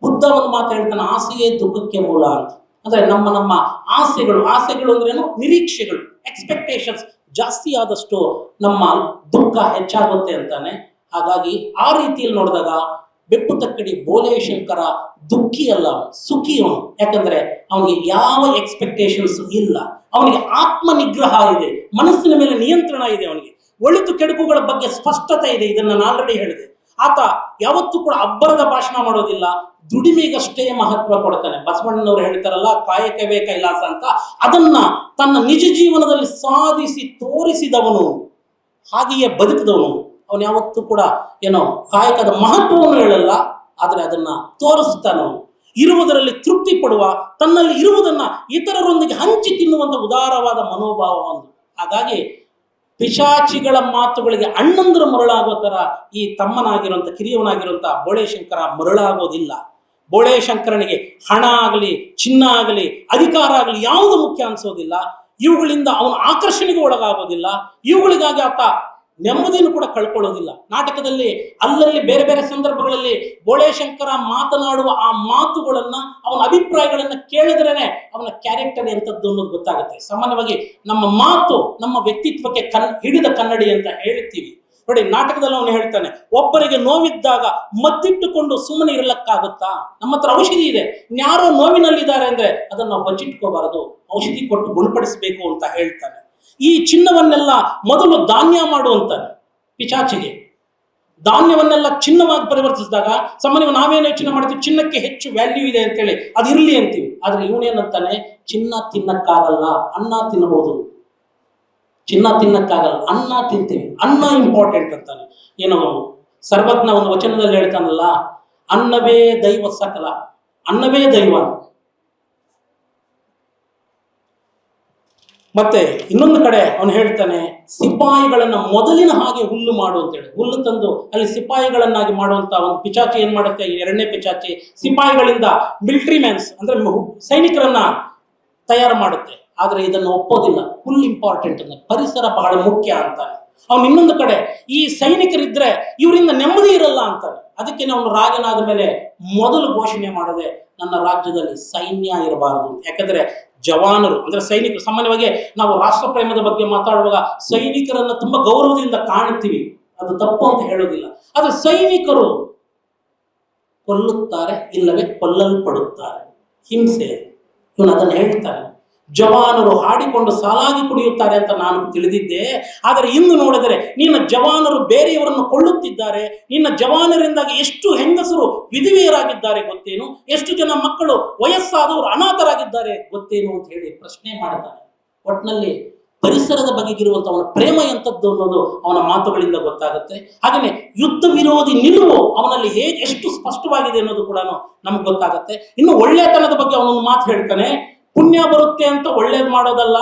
ಬುದ್ಧ ಒಂದು ಮಾತು ಹೇಳ್ತಾನೆ, ಆಸೆಯೇ ದುಃಖಕ್ಕೆ ಮೂಲ ಅಂತ. ಅಂದ್ರೆ ನಮ್ಮ ಆಸೆಗಳು ಅಂದ್ರೇನು? ನಿರೀಕ್ಷೆಗಳು, ಎಕ್ಸ್ಪೆಕ್ಟೇಷನ್ಸ್ ಜಾಸ್ತಿ ಆದಷ್ಟು ನಮ್ಮ ದುಃಖ ಹೆಚ್ಚಾಗುತ್ತೆ ಅಂತಾನೆ. ಹಾಗಾಗಿ ಆ ರೀತಿಯಲ್ಲಿ ನೋಡಿದಾಗ ಬೆಪ್ಪು ತಕ್ಕಡಿ ಬೋಳೇಶಂಕರ ದುಃಖಿ ಅಲ್ಲ, ಸುಖಿ ಅವನು. ಯಾಕಂದ್ರೆ ಅವನಿಗೆ ಯಾವ ಎಕ್ಸ್ಪೆಕ್ಟೇಷನ್ಸ್ ಇಲ್ಲ, ಅವನಿಗೆ ಆತ್ಮ ನಿಗ್ರಹ ಇದೆ, ಮನಸ್ಸಿನ ಮೇಲೆ ನಿಯಂತ್ರಣ ಇದೆ, ಅವನಿಗೆ ಒಳಿತು ಕೆಡುಕುಗಳ ಬಗ್ಗೆ ಸ್ಪಷ್ಟತೆ ಇದೆ. ಇದನ್ನ ನಾನು ಆಲ್ರೆಡಿ ಹೇಳಿದೆ. ಆತ ಯಾವತ್ತೂ ಕೂಡ ಅಬ್ಬರದ ಭಾಷಣ ಮಾಡೋದಿಲ್ಲ, ದುಡಿಮೆಗಷ್ಟೇ ಮಹತ್ವ ಕೊಡ್ತಾನೆ. ಬಸವಣ್ಣನವರು ಹೇಳ್ತಾರಲ್ಲ, ಕಾಯಕವೇ ಕೈಲಾಸ ಅಂತ, ಅದನ್ನ ತನ್ನ ನಿಜ ಜೀವನದಲ್ಲಿ ಸಾಧಿಸಿ ತೋರಿಸಿದವನು, ಹಾಗೆಯೇ ಬದುಕಿದವನು. ಅವನು ಯಾವತ್ತೂ ಕೂಡ ಏನೋ ಕಾಯಕದ ಮಹತ್ವವನ್ನು ಹೇಳಲ್ಲ, ಆದರೆ ಅದನ್ನ ತೋರಿಸ್ತಾನು. ಇರುವುದರಲ್ಲಿ ತೃಪ್ತಿ ಪಡುವ, ತನ್ನಲ್ಲಿ ಇರುವುದನ್ನ ಇತರರೊಂದಿಗೆ ಹಂಚಿ ತಿನ್ನುವಂತ ಉದಾರವಾದ ಮನೋಭಾವ ಒಂದು. ಹಾಗಾಗಿ ಪಿಶಾಚಿಗಳ ಮಾತುಗಳಿಗೆ ಅಣ್ಣಂದರು ಮರಳಾಗೋ ತರ ಈ ತಮ್ಮನಾಗಿರುವಂತ, ಕಿರಿಯವನಾಗಿರುವಂತ ಬೋಳೇಶಂಕರ ಮರಳಾಗೋದಿಲ್ಲ. ಬೋಳೇಶಂಕರನಿಗೆ ಹಣ ಆಗಲಿ, ಚಿನ್ನ ಆಗಲಿ, ಅಧಿಕಾರ ಆಗಲಿ ಯಾವುದು ಮುಖ್ಯ ಅನ್ಸೋದಿಲ್ಲ. ಇವುಗಳಿಂದ ಅವನು ಆಕರ್ಷಣೆಗೆ ಒಳಗಾಗೋದಿಲ್ಲ. ಇವುಗಳಿಗಾಗಿ ಆತ ನೆಮ್ಮದಿಯನ್ನು ಕೂಡ ಕಳ್ಕೊಳ್ಳೋದಿಲ್ಲ. ನಾಟಕದಲ್ಲಿ ಅಲ್ಲಲ್ಲಿ ಬೇರೆ ಬೇರೆ ಸಂದರ್ಭಗಳಲ್ಲಿ ಬೋಳೇಶಂಕರ ಮಾತನಾಡುವ ಆ ಮಾತುಗಳನ್ನ, ಅವನ ಅಭಿಪ್ರಾಯಗಳನ್ನ ಕೇಳಿದ್ರೇನೆ ಅವನ ಕ್ಯಾರೆಕ್ಟರ್ ಎಂಥದ್ದು ಅನ್ನೋದು ಗೊತ್ತಾಗುತ್ತೆ. ಸಾಮಾನ್ಯವಾಗಿ ನಮ್ಮ ಮಾತು ನಮ್ಮ ವ್ಯಕ್ತಿತ್ವಕ್ಕೆ ಹಿಡಿದ ಕನ್ನಡಿ ಅಂತ ಹೇಳ್ತೀವಿ ನೋಡಿ. ನಾಟಕದಲ್ಲಿ ಅವನು ಹೇಳ್ತಾನೆ, ಒಬ್ಬರಿಗೆ ನೋವಿದ್ದಾಗ ಮದ್ದಿಟ್ಟುಕೊಂಡು ಸುಮ್ಮನೆ ಇರಲಕ್ಕಾಗುತ್ತಾ? ನಮ್ಮ ಹತ್ರ ಔಷಧಿ ಇದೆ, ಯಾರೋ ನೋವಿನಲ್ಲಿದ್ದಾರೆ ಅಂದ್ರೆ ಅದನ್ನ ನಾವು ಬಚ್ಚಿಟ್ಕೋಬಾರದು, ಔಷಧಿ ಕೊಟ್ಟು ಗುಣಪಡಿಸಬೇಕು ಅಂತ ಹೇಳ್ತಾನೆ. ಈ ಚಿನ್ನವನ್ನೆಲ್ಲ ಮೊದಲು ಧಾನ್ಯ ಮಾಡುವಂತಾನೆ. ಪಿಶಾಚಿಗೆ ಧಾನ್ಯವನ್ನೆಲ್ಲ ಚಿನ್ನವಾಗಿ ಪರಿವರ್ತಿಸಿದಾಗ ಸಾಮಾನ್ಯವಾಗಿ ನಾವೇನು ಯೋಚನೆ ಮಾಡ್ತೀವಿ, ಚಿನ್ನಕ್ಕೆ ಹೆಚ್ಚು ವ್ಯಾಲ್ಯೂ ಇದೆ ಅಂತೇಳಿ ಅದು ಇರಲಿ ಅಂತೀವಿ. ಆದ್ರೆ ಇವನೇನಂತಾನೆ, ಚಿನ್ನ ತಿನ್ನಕ್ಕಾಗಲ್ಲ, ಅನ್ನ ತಿನ್ನಬಹುದು. ಚಿನ್ನ ತಿನ್ನಕ್ಕಾಗಲ್ಲ, ಅನ್ನ ತಿಂತೀವಿ, ಅನ್ನ ಇಂಪಾರ್ಟೆಂಟ್ ಅಂತಾನೆ. ಏನು ಸರ್ವಜ್ಞ ಒಂದು ವಚನದಲ್ಲಿ ಹೇಳ್ತಾನಲ್ಲ, ಅನ್ನವೇ ದೈವ ಸಕಲ, ಅನ್ನವೇ ದೈವ. ಮತ್ತೆ ಇನ್ನೊಂದು ಕಡೆ ಅವನು ಹೇಳ್ತಾನೆ, ಸಿಪಾಯಿಗಳನ್ನ ಮೊದಲಿನ ಹಾಗೆ ಹುಲ್ಲು ಮಾಡು ಅಂತೇಳಿ. ಹುಲ್ಲು ತಂದು ಅಲ್ಲಿ ಸಿಪಾಯಿಗಳನ್ನಾಗಿ ಮಾಡುವಂತ ಒಂದು ಪಿಚಾಚಿ ಏನ್ ಮಾಡುತ್ತೆ, ಎರಡನೇ ಪಿಚಾಚಿ ಸಿಪಾಯಿಗಳಿಂದ ಮಿಲಿಟರಿ ಮ್ಯಾನ್ಸ್ ಅಂದ್ರೆ ಸೈನಿಕರನ್ನ ತಯಾರು ಮಾಡುತ್ತೆ. ಆದ್ರೆ ಇದನ್ನು ಒಪ್ಪೋದಿಲ್ಲ, ಹುಲ್ಲು ಇಂಪಾರ್ಟೆಂಟ್ ಅಂದ್ರೆ ಪರಿಸರ ಬಹಳ ಮುಖ್ಯ ಅಂತಾನೆ. ಅವನು ಇನ್ನೊಂದು ಕಡೆ ಈ ಸೈನಿಕರಿದ್ರೆ ಇವರಿಂದ ನೆಮ್ಮದಿ ಇರಲ್ಲ ಅಂತಾನೆ. ಅದಕ್ಕೆ ಅವನು ರಾಜನಾದ ಮೇಲೆ ಮೊದಲು ಘೋಷಣೆ ಮಾಡದೆ, ನನ್ನ ರಾಜ್ಯದಲ್ಲಿ ಸೈನ್ಯ ಇರಬಾರದು. ಯಾಕಂದ್ರೆ ಜವಾನರು ಅಂದ್ರೆ ಸೈನಿಕರು, ಸಾಮಾನ್ಯವಾಗಿ ನಾವು ರಾಷ್ಟ್ರ ಪ್ರೇಮದ ಬಗ್ಗೆ ಮಾತಾಡುವಾಗ ಸೈನಿಕರನ್ನ ತುಂಬಾ ಗೌರವದಿಂದ ಕಾಣುತ್ತೀವಿ, ಅದು ತಪ್ಪು ಅಂತ ಹೇಳೋದಿಲ್ಲ. ಆದ್ರೆ ಸೈನಿಕರು ಕೊಲ್ಲುತ್ತಾರೆ, ಇಲ್ಲವೇ ಕೊಲ್ಲಲ್ಪಡುತ್ತಾರೆ, ಹಿಂಸೆ. ಇವನು ಅದನ್ನು ಹೇಳ್ತಾನೆ. ಜವಾನರು ಹಾಡಿಕೊಂಡು ಸಾಲಾಗಿ ಕುಡಿಯುತ್ತಾರೆ ಅಂತ ನಾನು ತಿಳಿದಿದ್ದೆ, ಆದರೆ ಇಂದು ನೋಡಿದರೆ ನಿನ್ನ ಜವಾನರು ಬೇರೆಯವರನ್ನು ಕೊಳ್ಳುತ್ತಿದ್ದಾರೆ, ನಿನ್ನ ಜವಾನರಿಂದಾಗಿ ಎಷ್ಟು ಹೆಂಗಸರು ವಿಧವೆಯರಾಗಿದ್ದಾರೆ ಗೊತ್ತೇನು, ಎಷ್ಟು ಜನ ಮಕ್ಕಳು ವಯಸ್ಸಾದವರು ಅನಾಥರಾಗಿದ್ದಾರೆ ಗೊತ್ತೇನು ಅಂತ ಹೇಳಿ ಪ್ರಶ್ನೆ ಮಾಡುತ್ತಾನೆ. ಒಟ್ಟಿನಲ್ಲಿ ಪರಿಸರದ ಬಗೆಗಿರುವಂತ ಅವನ ಪ್ರೇಮ ಎಂಥದ್ದು ಅನ್ನೋದು ಅವನ ಮಾತುಗಳಿಂದ ಗೊತ್ತಾಗುತ್ತೆ. ಹಾಗೆಯೇ ಯುದ್ಧ ವಿರೋಧಿ ನಿಲುವು ಅವನಲ್ಲಿ ಎಷ್ಟು ಸ್ಪಷ್ಟವಾಗಿದೆ ಅನ್ನೋದು ಕೂಡ ನಮ್ಗೆ ಗೊತ್ತಾಗುತ್ತೆ. ಇನ್ನು ಒಳ್ಳೆತನದ ಬಗ್ಗೆ ಅವನೊಂದು ಮಾತು ಹೇಳ್ತಾನೆ, ಪುಣ್ಯ ಬರುತ್ತೆ ಅಂತ ಒಳ್ಳೇದು ಮಾಡೋದಲ್ಲ,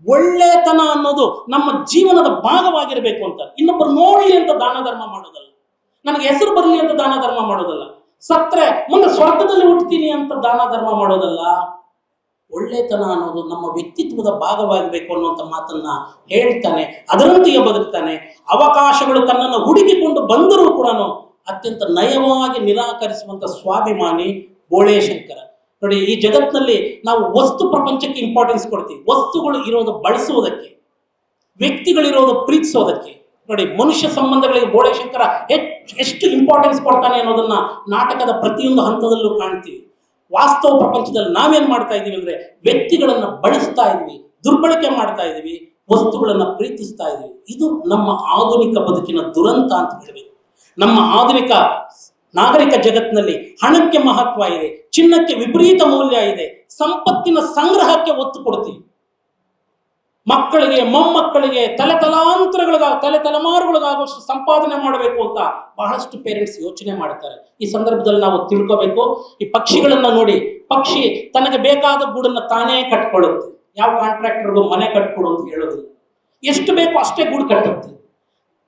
ಒಳ್ಳೆತನ ಅನ್ನೋದು ನಮ್ಮ ಜೀವನದ ಭಾಗವಾಗಿರಬೇಕು ಅಂತ. ಇನ್ನೊಬ್ಬರು ನೋಡಲಿ ಅಂತ ದಾನ ಧರ್ಮ ಮಾಡೋದಲ್ಲ, ನನಗೆ ಹೆಸರು ಬರಲಿ ಅಂತ ದಾನ ಧರ್ಮ ಮಾಡೋದಲ್ಲ, ಸತ್ರೆ ಮುಂದೆ ಸ್ವರ್ಗದಲ್ಲಿ ಹುಟ್ಟುತ್ತೀನಿ ಅಂತ ದಾನ ಧರ್ಮ ಮಾಡೋದಲ್ಲ. ಒಳ್ಳೆತನ ಅನ್ನೋದು ನಮ್ಮ ವ್ಯಕ್ತಿತ್ವದ ಭಾಗವಾಗಬೇಕು ಅನ್ನುವಂಥ ಮಾತನ್ನ ಹೇಳ್ತಾನೆ. ಅದರಂತೆಯೇ ಬದುಕ್ತಾನೆ. ಅವಕಾಶಗಳು ತನ್ನನ್ನು ಹುಡುಕಿಕೊಂಡು ಬಂದರೂ ಕೂಡ ಅತ್ಯಂತ ನಯವಾಗಿ ನಿರಾಕರಿಸುವಂತ ಸ್ವಾಭಿಮಾನಿ ಬೋಳೇಶಂಕರ. ನೋಡಿ, ಈ ಜಗತ್ತಿನಲ್ಲಿ ನಾವು ವಸ್ತು ಪ್ರಪಂಚಕ್ಕೆ ಇಂಪಾರ್ಟೆನ್ಸ್ ಕೊಡ್ತೀವಿ. ವಸ್ತುಗಳು ಇರೋದು ಬಳಸುವುದಕ್ಕೆ, ವ್ಯಕ್ತಿಗಳಿರೋದು ಪ್ರೀತಿಸೋದಕ್ಕೆ. ನೋಡಿ, ಮನುಷ್ಯ ಸಂಬಂಧಗಳಿಗೆ ಬೋಳೇಶಂಕರ ಎಷ್ಟು ಇಂಪಾರ್ಟೆನ್ಸ್ ಕೊಡ್ತಾನೆ ಅನ್ನೋದನ್ನ ನಾಟಕದ ಪ್ರತಿಯೊಂದು ಹಂತದಲ್ಲೂ ಕಾಣ್ತೀವಿ. ವಾಸ್ತವ ಪ್ರಪಂಚದಲ್ಲಿ ನಾವೇನ್ ಮಾಡ್ತಾ ಇದೀವಿ ಅಂದ್ರೆ ವ್ಯಕ್ತಿಗಳನ್ನ ಬಳಸ್ತಾ ಇದೀವಿ, ದುರ್ಬಳಕೆ ಮಾಡ್ತಾ ಇದೀವಿ, ವಸ್ತುಗಳನ್ನ ಪ್ರೀತಿಸ್ತಾ ಇದೀವಿ. ಇದು ನಮ್ಮ ಆಧುನಿಕ ಬದುಕಿನ ದುರಂತ ಅಂತ ಹೇಳಬೇಕು. ನಮ್ಮ ಆಧುನಿಕ ನಾಗರಿಕ ಜಗತ್ತಿನಲ್ಲಿ ಹಣಕ್ಕೆ ಮಹತ್ವ ಇದೆ, ಚಿನ್ನಕ್ಕೆ ವಿಪರೀತ ಮೌಲ್ಯ ಇದೆ, ಸಂಪತ್ತಿನ ಸಂಗ್ರಹಕ್ಕೆ ಒತ್ತು ಕೊಡ್ತೀವಿ. ಮಕ್ಕಳಿಗೆ ಮೊಮ್ಮಕ್ಕಳಿಗೆ ತಲೆ ತಲೆಮಾರುಗಳಿಗಾಗುವಷ್ಟು ಸಂಪಾದನೆ ಮಾಡಬೇಕು ಅಂತ ಬಹಳಷ್ಟು ಪೇರೆಂಟ್ಸ್ ಯೋಚನೆ ಮಾಡ್ತಾರೆ. ಈ ಸಂದರ್ಭದಲ್ಲಿ ನಾವು ತಿಳ್ಕೋಬೇಕು, ಈ ಪಕ್ಷಿಗಳನ್ನ ನೋಡಿ, ಪಕ್ಷಿ ತನಗೆ ಬೇಕಾದ ಗೂಡನ್ನ ತಾನೇ ಕಟ್ಕೊಳ್ಳುತ್ತೆ. ಯಾವ ಕಾಂಟ್ರಾಕ್ಟರ್ಗೂ ಮನೆ ಕಟ್ಕೊಡು ಅಂತ ಹೇಳೋದಿಲ್ಲ. ಎಷ್ಟು ಬೇಕೋ ಅಷ್ಟೇ ಗೂಡು ಕಟ್ಟುತ್ತೆ.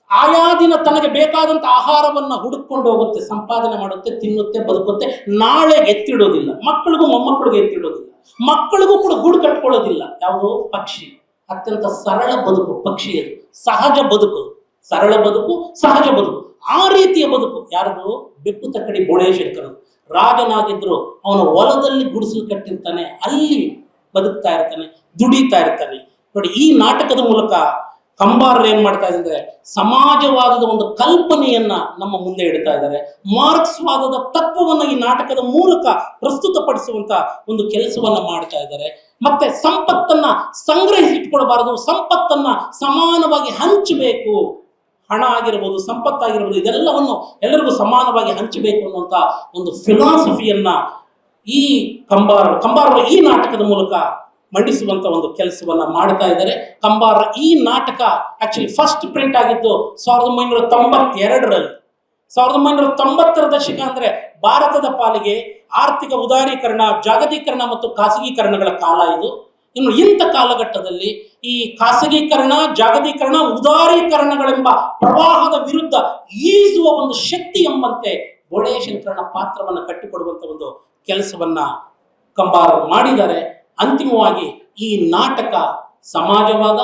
ಆಯಾ ದಿನ ತನಗೆ ಬೇಕಾದಂತ ಆಹಾರವನ್ನ ಹುಡುಕೊಂಡು ಹೋಗುತ್ತೆ, ಸಂಪಾದನೆ ಮಾಡುತ್ತೆ, ತಿನ್ನುತ್ತೆ, ಬದುಕುತ್ತೆ. ನಾಳೆ ಎತ್ತಿಡೋದಿಲ್ಲ, ಮಕ್ಕಳಿಗೂ ಮೊಮ್ಮಕ್ಕಳಿಗೂ ಎತ್ತಿಡೋದಿಲ್ಲ, ಮಕ್ಕಳಿಗೂ ಕೂಡ ಗೂಡು ಕಟ್ಕೊಳ್ಳೋದಿಲ್ಲ. ಯಾವುದೋ ಪಕ್ಷಿ ಅತ್ಯಂತ ಸರಳ ಬದುಕು ಪಕ್ಷಿಯದು, ಸಹಜ ಬದುಕು, ಸರಳ ಬದುಕು, ಸಹಜ ಬದುಕು. ಆ ರೀತಿಯ ಬದುಕು ಯಾರದು? ಬೆಪ್ಪು ತಕ್ಕಡಿ ಬೋಳೇಶಂಕರದು. ರಾಜನಾಗಿದ್ರು ಅವನ ಹೊಲದಲ್ಲಿ ಗುಡಿಸಲು ಕಟ್ಟಿರ್ತಾನೆ, ಅಲ್ಲಿ ಬದುಕ್ತಾ ಇರ್ತಾನೆ, ದುಡಿತಾ ಇರ್ತಾನೆ. ನೋಡಿ, ಈ ನಾಟಕದ ಮೂಲಕ ಕಂಬಾರರು ಏನ್ ಮಾಡ್ತಾ ಇದ್ದಾರೆ? ಸಮಾಜವಾದದ ಒಂದು ಕಲ್ಪನೆಯನ್ನ ನಮ್ಮ ಮುಂದೆ ಇಡ್ತಾ ಇದ್ದಾರೆ. ಮಾರ್ಕ್ಸ್ವಾದದ ತತ್ವವನ್ನ ಈ ನಾಟಕದ ಮೂಲಕ ಪ್ರಸ್ತುತಪಡಿಸುವಂತ ಒಂದು ಕೆಲಸವನ್ನ ಮಾಡ್ತಾ ಇದ್ದಾರೆ. ಮತ್ತೆ ಸಂಪತ್ತನ್ನ ಸಂಗ್ರಹಿಸಿಟ್ಕೊಳ್ಬಾರದು, ಸಂಪತ್ತನ್ನ ಸಮಾನವಾಗಿ ಹಂಚಬೇಕು. ಹಣ ಆಗಿರ್ಬೋದು, ಸಂಪತ್ತಾಗಿರ್ಬೋದು, ಇದೆಲ್ಲವನ್ನು ಎಲ್ಲರಿಗೂ ಸಮಾನವಾಗಿ ಹಂಚಬೇಕು ಅನ್ನುವಂತ ಒಂದು ಫಿಲಾಸಫಿಯನ್ನ ಈ ಕಂಬಾರರು ಈ ನಾಟಕದ ಮೂಲಕ ಮಂಡಿಸುವಂತ ಒಂದು ಕೆಲಸವನ್ನ ಮಾಡ್ತಾ ಇದ್ದಾರೆ. ಕಂಬಾರ ಈ ನಾಟಕ ಆಕ್ಚುಲಿ ಫಸ್ಟ್ ಪ್ರಿಂಟ್ ಆಗಿದ್ದು 1992ರಲ್ಲಿ. 1990ರ ದಶಕ ಅಂದ್ರೆ ಭಾರತದ ಪಾಲಿಗೆ ಆರ್ಥಿಕ ಉದಾರೀಕರಣ, ಜಾಗತೀಕರಣ ಮತ್ತು ಖಾಸಗೀಕರಣಗಳ ಕಾಲ ಇದು. ಇನ್ನು ಇಂಥ ಕಾಲಘಟ್ಟದಲ್ಲಿ ಈ ಖಾಸಗೀಕರಣ, ಜಾಗತೀಕರಣ, ಉದಾರೀಕರಣಗಳೆಂಬ ಪ್ರವಾಹದ ವಿರುದ್ಧ ಈಸುವ ಒಂದು ಶಕ್ತಿ ಎಂಬಂತೆ ಬೋಳೇಶಂಕರನ ಪಾತ್ರವನ್ನ ಕಟ್ಟಿಕೊಡುವಂತ ಒಂದು ಕೆಲಸವನ್ನ ಕಂಬಾರರು ಮಾಡಿದ್ದಾರೆ. ಅಂತಿಮವಾಗಿ ಈ ನಾಟಕ ಸಮಾಜವಾದ,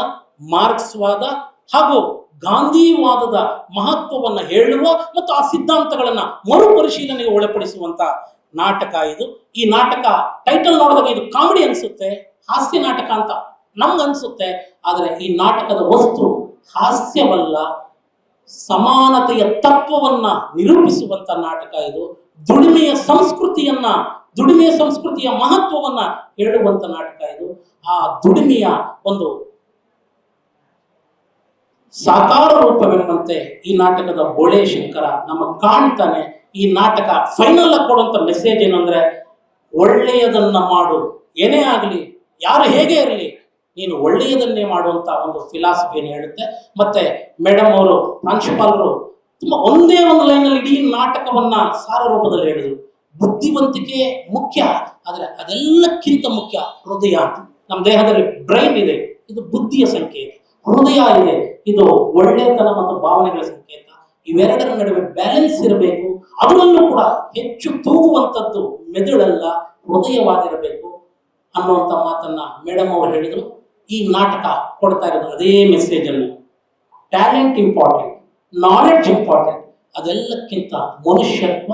ಮಾರ್ಕ್ಸ್ವಾದ ಹಾಗೂ ಗಾಂಧಿವಾದದ ಮಹತ್ವವನ್ನು ಹೇಳುವ ಮತ್ತು ಆ ಸಿದ್ಧಾಂತಗಳನ್ನ ಮರುಪರಿಶೀಲನೆಗೆ ಒಳಪಡಿಸುವಂತ ನಾಟಕ ಇದು. ಈ ನಾಟಕ ಟೈಟಲ್ ನೋಡಿದಾಗ ಇದು ಕಾಮಿಡಿ ಅನ್ಸುತ್ತೆ, ಹಾಸ್ಯ ನಾಟಕ ಅಂತ ನಮ್ಗನ್ಸುತ್ತೆ. ಆದರೆ ಈ ನಾಟಕದ ವಸ್ತು ಹಾಸ್ಯವಲ್ಲ, ಸಮಾನತೆಯ ತತ್ವವನ್ನ ನಿರೂಪಿಸುವಂತ ನಾಟಕ ಇದು. ದುಡಿಮೆಯ ಸಂಸ್ಕೃತಿಯ ಮಹತ್ವವನ್ನ ಹೇಳುವಂತ ನಾಟಕ ಇದು. ಆ ದುಡಿಮೆಯ ಒಂದು ಸಾಕಾರ ರೂಪವೆಂಬಂತೆ ಈ ನಾಟಕದ ಬೋಳೇಶಂಕರ ನಮಗೆ ಕಾಣ್ತಾನೆ. ಈ ನಾಟಕ ಫೈನಲ್ ಆಗಿ ಕೊಡುವಂತ ಮೆಸೇಜ್ ಏನಂದ್ರೆ, ಒಳ್ಳೆಯದನ್ನ ಮಾಡು, ಏನೇ ಆಗಲಿ, ಯಾರು ಹೇಗೆ ಇರಲಿ, ನೀನು ಒಳ್ಳೆಯದನ್ನೇ ಮಾಡುವಂತ ಒಂದು ಫಿಲಾಸಫಿಯನ್ನು ಹೇಳುತ್ತೆ. ಮತ್ತೆ ಮೇಡಮ್ ಅವರು, ಪ್ರಾಂಶುಪಾಲರು ತುಂಬಾ ಒಂದೇ ಒಂದು ಲೈನಲ್ಲಿ ಇಡೀ ನಾಟಕವನ್ನ ಸಾರ ರೂಪದಲ್ಲಿ ಹೇಳಿದ್ರು. ಬುದ್ಧಿವಂತಿಕೆ ಮುಖ್ಯ, ಆದರೆ ಅದೆಲ್ಲಕ್ಕಿಂತ ಮುಖ್ಯ ಹೃದಯ. ನಮ್ಮ ದೇಹದಲ್ಲಿ ಬ್ರೈನ್ ಇದೆ, ಇದು ಬುದ್ಧಿಯ ಸಂಕೇತ. ಹೃದಯ ಇದೆ, ಇದು ಒಳ್ಳೆತನ ಮತ್ತು ಭಾವನೆಗಳ ಸಂಕೇತ. ಇವೆರಡರ ನಡುವೆ ಬ್ಯಾಲೆನ್ಸ್ ಇರಬೇಕು. ಅದರಲ್ಲೂ ಕೂಡ ಹೆಚ್ಚು ತೂಗುವಂಥದ್ದು ಮೆದುಳಲ್ಲ, ಹೃದಯವಾಗಿರಬೇಕು ಅನ್ನುವಂಥ ಮಾತನ್ನ ಮೇಡಮ್ ಅವರು ಹೇಳಿದ್ರು. ಈ ನಾಟಕ ಕೊಡ್ತಾ ಇರೋದು ಅದೇ ಮೆಸೇಜ್ ಅನ್ನು. ಟ್ಯಾಲೆಂಟ್ ಇಂಪಾರ್ಟೆಂಟ್, ನಾಲೆಡ್ಜ್ ಇಂಪಾರ್ಟೆಂಟ್, ಅದೆಲ್ಲಕ್ಕಿಂತ ಮನುಷ್ಯತ್ವ,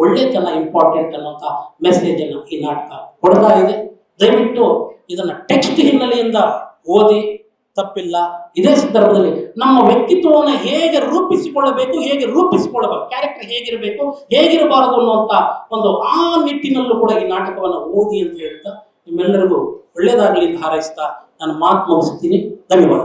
ಒಳ್ಳೆತನ ಇಂಪಾರ್ಟೆಂಟ್ ಅನ್ನುವಂಥ ಮೆಸೇಜ್ ಅನ್ನು ಈ ನಾಟಕ ಕೊಡ್ತಾ ಇದೆ. ದಯವಿಟ್ಟು ಇದನ್ನ ಟೆಕ್ಸ್ಟ್ ಹಿನ್ನೆಲೆಯಿಂದ ಓದಿ, ತಪ್ಪಿಲ್ಲ. ಇದೇ ಸಂದರ್ಭದಲ್ಲಿ ನಮ್ಮ ವ್ಯಕ್ತಿತ್ವವನ್ನು ಹೇಗೆ ರೂಪಿಸಿಕೊಳ್ಳಬೇಕು, ಹೇಗೆ ರೂಪಿಸಿಕೊಳ್ಳಬೇಕು, ಕ್ಯಾರೆಕ್ಟರ್ ಹೇಗಿರಬೇಕು, ಹೇಗಿರಬಾರದು ಅನ್ನುವಂಥ ಒಂದು ಆ ನಿಟ್ಟಿನಲ್ಲೂ ಕೂಡ ಈ ನಾಟಕವನ್ನು ಓದಿ ಅಂತ ಹೇಳ್ತಾ ನಿಮ್ಮೆಲ್ಲರಿಗೂ ಒಳ್ಳೆಯದಾಗಲಿ ಅಂತ ಹಾರೈಸ್ತಾ ನಾನು ಮಾತು ಮುಗಿಸ್ತೀನಿ. ಧನ್ಯವಾದ.